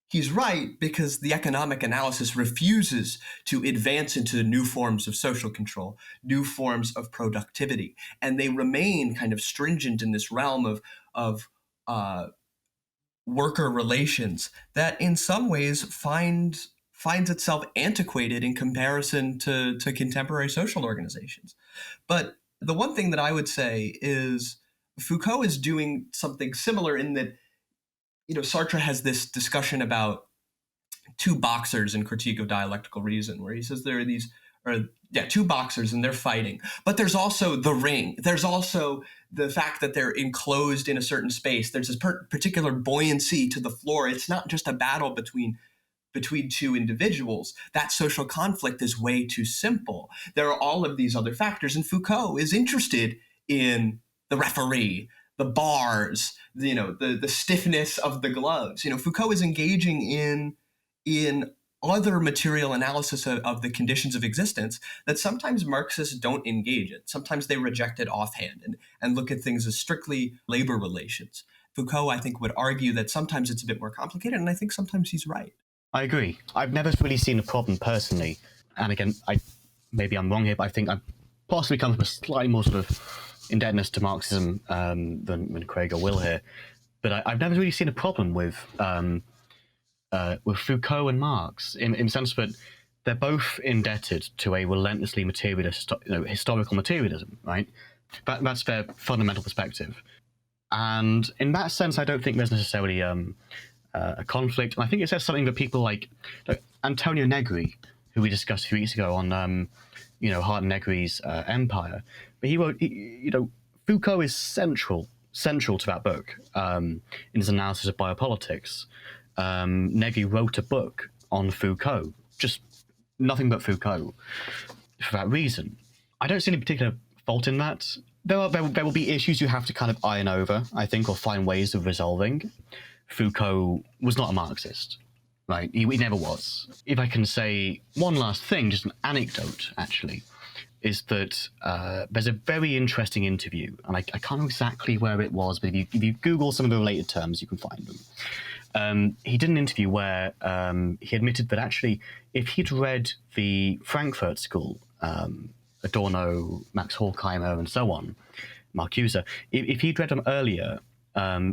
He's right, because the economic analysis refuses to advance into new forms of social control, new forms of productivity, and they remain kind of stringent in this realm of worker relations that in some ways finds itself antiquated in comparison to contemporary social organizations. But the one thing that I would say is Foucault is doing something similar in that, Sartre has this discussion about two boxers in Critique of Dialectical Reason, where he says there are two boxers and they're fighting. But there's also the ring. There's also the fact that they're enclosed in a certain space. There's this particular buoyancy to the floor. It's not just a battle between two individuals. That social conflict is way too simple. There are all of these other factors, and Foucault is interested in the referee, the bars, the stiffness of the gloves. Foucault is engaging in other material analysis of the conditions of existence that sometimes Marxists don't engage in. Sometimes they reject it offhand and look at things as strictly labor relations. Foucault, I think, would argue that sometimes it's a bit more complicated, and I think sometimes he's right. I agree. I've never really seen a problem personally. And again, maybe I'm wrong here, but I think I've possibly come from a slightly more sort of indebtedness to Marxism than Craig or Will here. But I've never really seen a problem with Foucault and Marx in the sense that they're both indebted to a relentlessly materialist, historical materialism, right? That's their fundamental perspective. And in that sense, I don't think there's necessarily a conflict. And I think it says something that people like Antonio Negri, who we discussed a few weeks ago on, Hart and Negri's Empire. But he wrote, Foucault is central to that book in his analysis of biopolitics. Negri wrote a book on Foucault, just nothing but Foucault, for that reason. I don't see any particular fault in that. There will be issues you have to kind of iron over, I think, or find ways of resolving. Foucault was not a Marxist, right? He never was. If I can say one last thing, just an anecdote, actually, is that there's a very interesting interview, and I can't know exactly where it was, but if you Google some of the related terms, you can find them. He did an interview where he admitted that actually, if he'd read the Frankfurt School, Adorno, Max Horkheimer, and so on, Marcuse, if he'd read them earlier,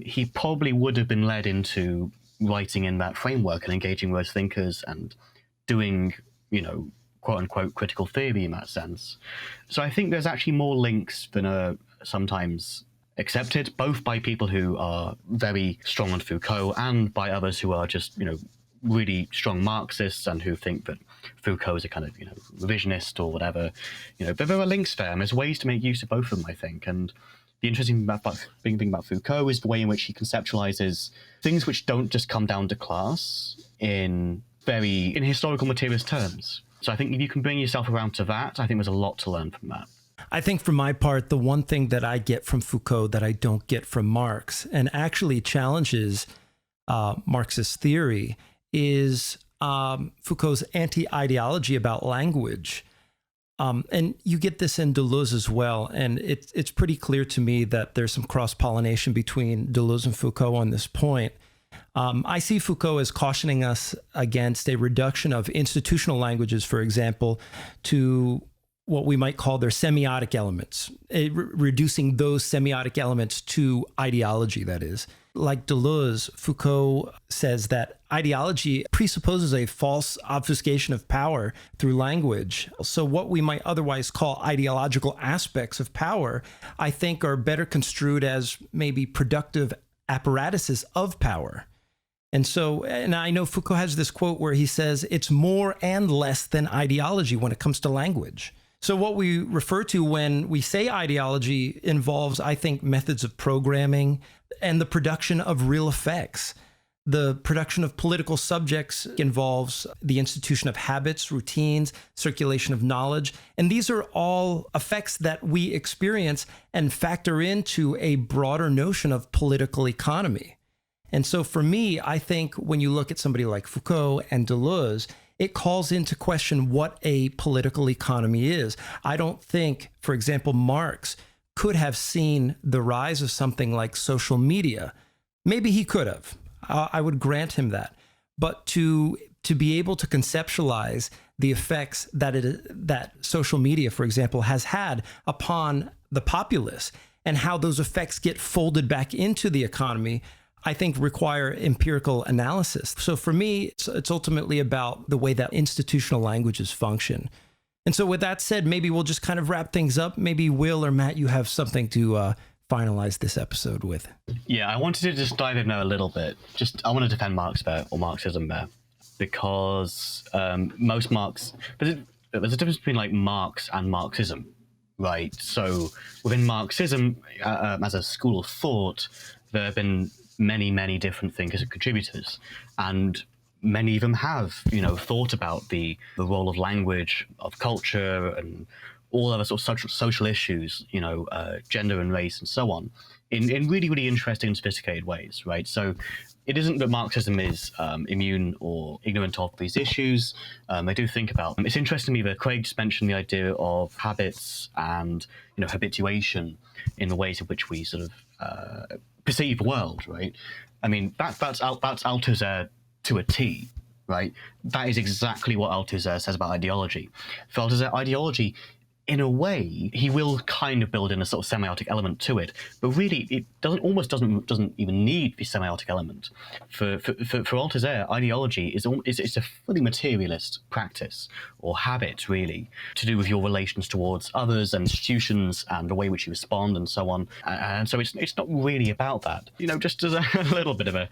he probably would have been led into writing in that framework and engaging with thinkers and doing, quote-unquote critical theory in that sense. So I think there's actually more links than are sometimes accepted, both by people who are very strong on Foucault and by others who are just, really strong Marxists and who think that Foucault is a kind of, revisionist or whatever. But there are links there, and there's ways to make use of both of them, I think. And the interesting thing about Foucault is the way in which he conceptualizes things which don't just come down to class in historical materialist terms. So I think if you can bring yourself around to that, I think there's a lot to learn from that. I think for my part, the one thing that I get from Foucault that I don't get from Marx, and actually challenges Marxist theory, is Foucault's anti-ideology about language. And you get this in Deleuze as well. And it's pretty clear to me that there's some cross-pollination between Deleuze and Foucault on this point. I see Foucault as cautioning us against a reduction of institutional languages, for example, to what we might call their semiotic elements, reducing those semiotic elements to ideology, that is. Like Deleuze, Foucault says that ideology presupposes a false obfuscation of power through language. So what we might otherwise call ideological aspects of power, I think, are better construed as maybe productive apparatuses of power. And I know Foucault has this quote where he says, it's more and less than ideology when it comes to language. So what we refer to when we say ideology involves, I think, methods of programming and the production of real effects. The production of political subjects involves the institution of habits, routines, circulation of knowledge. And these are all effects that we experience and factor into a broader notion of political economy. And so for me, I think when you look at somebody like Foucault and Deleuze, it calls into question what a political economy is. I don't think, for example, Marx could have seen the rise of something like social media. Maybe he could have. I would grant him that. But to be able to conceptualize the effects that social media, for example, has had upon the populace and how those effects get folded back into the economy, I think require empirical analysis. So for me, it's ultimately about the way that institutional languages function. And so with that said, maybe we'll just kind of wrap things up. Maybe Will or Matt, you have something to finalize this episode with. Yeah, I wanted to just dive in there a little bit. I want to defend Marx there, or Marxism there, because there's a difference between like Marx and Marxism, right? So within Marxism, as a school of thought, there have been many different thinkers and contributors, and many of them have, thought about the role of language, of culture, and all other sort of social issues, gender and race and so on, in really interesting and sophisticated ways, right? So it isn't that Marxism is immune or ignorant of these issues. They do think about them. It's interesting to me that Craig just mentioned the idea of habits and habituation in the ways in which we sort of perceived world, right? I mean, that's Althusser to a T, right? That is exactly what Althusser says about ideology. For Althusser, ideology, in a way, he will kind of build in a sort of semiotic element to it, but really, it doesn't even need the semiotic element. For Althusser, ideology is it's a fully materialist practice or habit, really, to do with your relations towards others and institutions and the way which you respond and so on. And so it's not really about that. Just as a little bit of a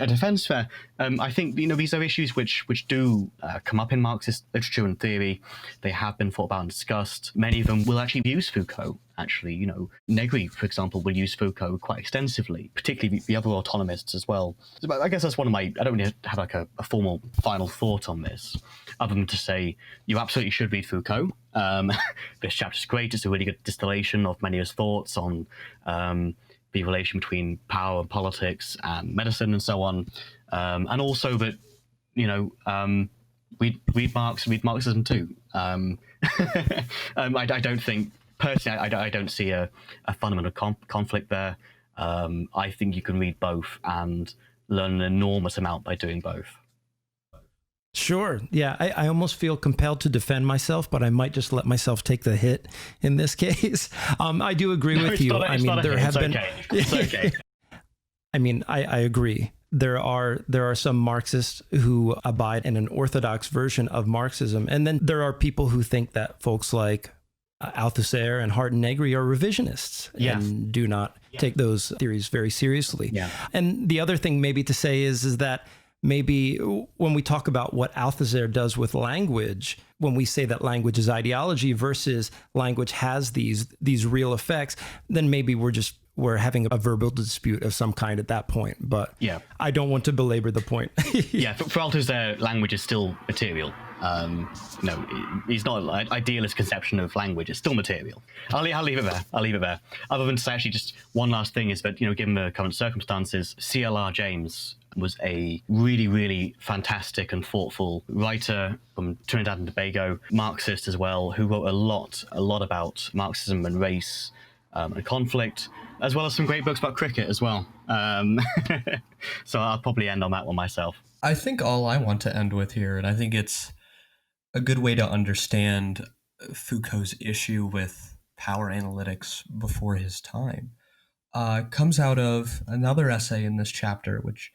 defense there, I think these are issues which do come up in Marxist literature and theory. They have been thought about and discussed. Many of them will actually use Foucault. Actually, Negri, for example, will use Foucault quite extensively, particularly the other autonomists as well. So I guess that's one of my. I don't really have like a formal final thought on this, other than to say you absolutely should read Foucault. This chapter's great. It's a really good distillation of many of his thoughts on the relation between power and politics and medicine and so on, and also that read Marx, read Marxism too. I don't think, personally, I don't see a fundamental conflict there. I think you can read both and learn an enormous amount by doing both. Sure. Yeah, I almost feel compelled to defend myself, but I might just let myself take the hit in this case. I do agree with you. I mean, there have been. It's okay. I mean, I agree. There are some Marxists who abide in an orthodox version of Marxism. And then there are people who think that folks like Althusser and Hart and Negri are revisionists and do not take those theories very seriously. Yeah. And the other thing maybe to say is that maybe when we talk about what Althusser does with language, when we say that language is ideology versus language has these real effects, then maybe we're having a verbal dispute of some kind at that point. But I don't want to belabor the point. For Althusser, language is still material. He's not an idealist conception of language. It's still material. I'll leave it there. Other than to say, actually, just one last thing is that, given the current circumstances, C.L.R. James was a really, really fantastic and thoughtful writer from Trinidad and Tobago, Marxist as well, who wrote a lot about Marxism and race and conflict, as well as some great books about cricket as well. So I'll probably end on that one myself. I think all I want to end with here, and I think it's a good way to understand Foucault's issue with power analytics before his time, comes out of another essay in this chapter, which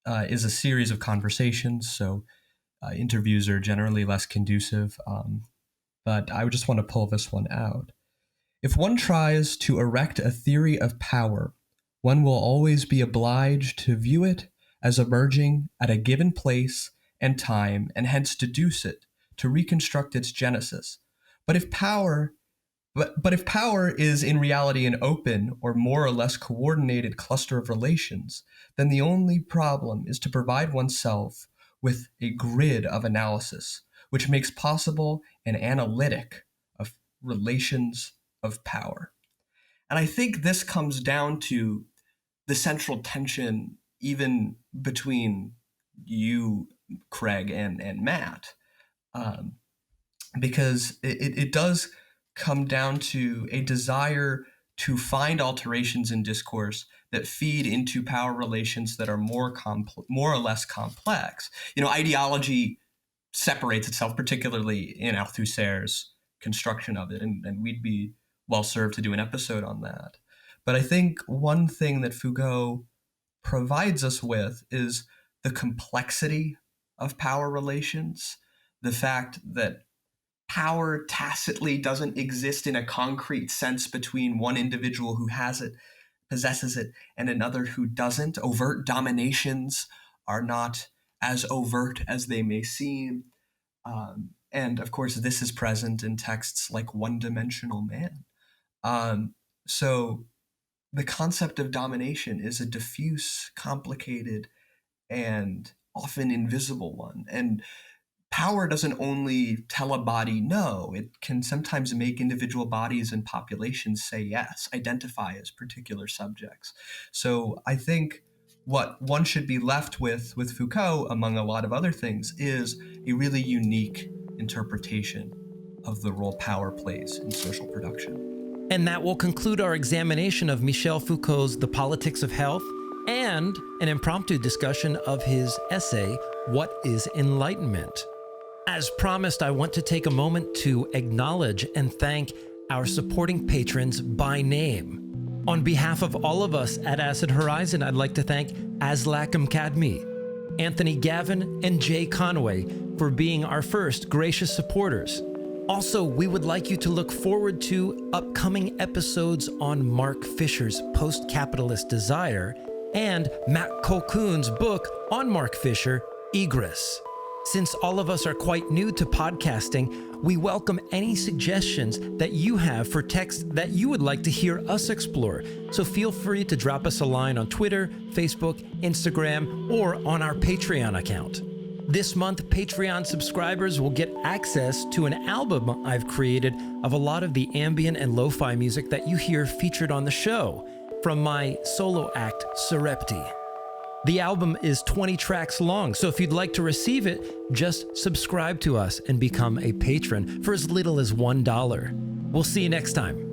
is a series of conversations. So interviews are generally less conducive, but I would just want to pull this one out. If one tries to erect a theory of power, one will always be obliged to view it as emerging at a given place and time, and hence deduce it to reconstruct its genesis. But if power is in reality an open or more or less coordinated cluster of relations, then the only problem is to provide oneself with a grid of analysis, which makes possible an analytic of relations of power. And I think this comes down to the central tension even between you, Craig, and Matt, because it does come down to a desire to find alterations in discourse that feed into power relations that are more or less complex. Ideology separates itself, particularly in Althusser's construction of it, and we'd be well served to do an episode on that. But I think one thing that Foucault provides us with is the complexity of power relations, the fact that power tacitly doesn't exist in a concrete sense between one individual who has it, possesses it, and another who doesn't. Overt dominations are not as overt as they may seem. And of course, this is present in texts like One-Dimensional Man. So the concept of domination is a diffuse, complicated, and often invisible one. And power doesn't only tell a body no, it can sometimes make individual bodies and populations say yes, identify as particular subjects. So I think what one should be left with Foucault, among a lot of other things, is a really unique interpretation of the role power plays in social production. And that will conclude our examination of Michel Foucault's The Politics of Health and an impromptu discussion of his essay, What is Enlightenment? As promised, I want to take a moment to acknowledge and thank our supporting patrons by name. On behalf of all of us at Acid Horizon, I'd like to thank Aslakam Kadmi, Anthony Gavin, and Jay Conway for being our first gracious supporters. Also, we would like you to look forward to upcoming episodes on Mark Fisher's Post-Capitalist Desire and Matt Colquhoun's book on Mark Fisher, Egress. Since all of us are quite new to podcasting, we welcome any suggestions that you have for texts that you would like to hear us explore. So feel free to drop us a line on Twitter, Facebook, Instagram, or on our Patreon account. This month, Patreon subscribers will get access to an album I've created of a lot of the ambient and lo-fi music that you hear featured on the show from my solo act, Surrepti. The album is 20 tracks long, so if you'd like to receive it, just subscribe to us and become a patron for as little as $1. We'll see you next time.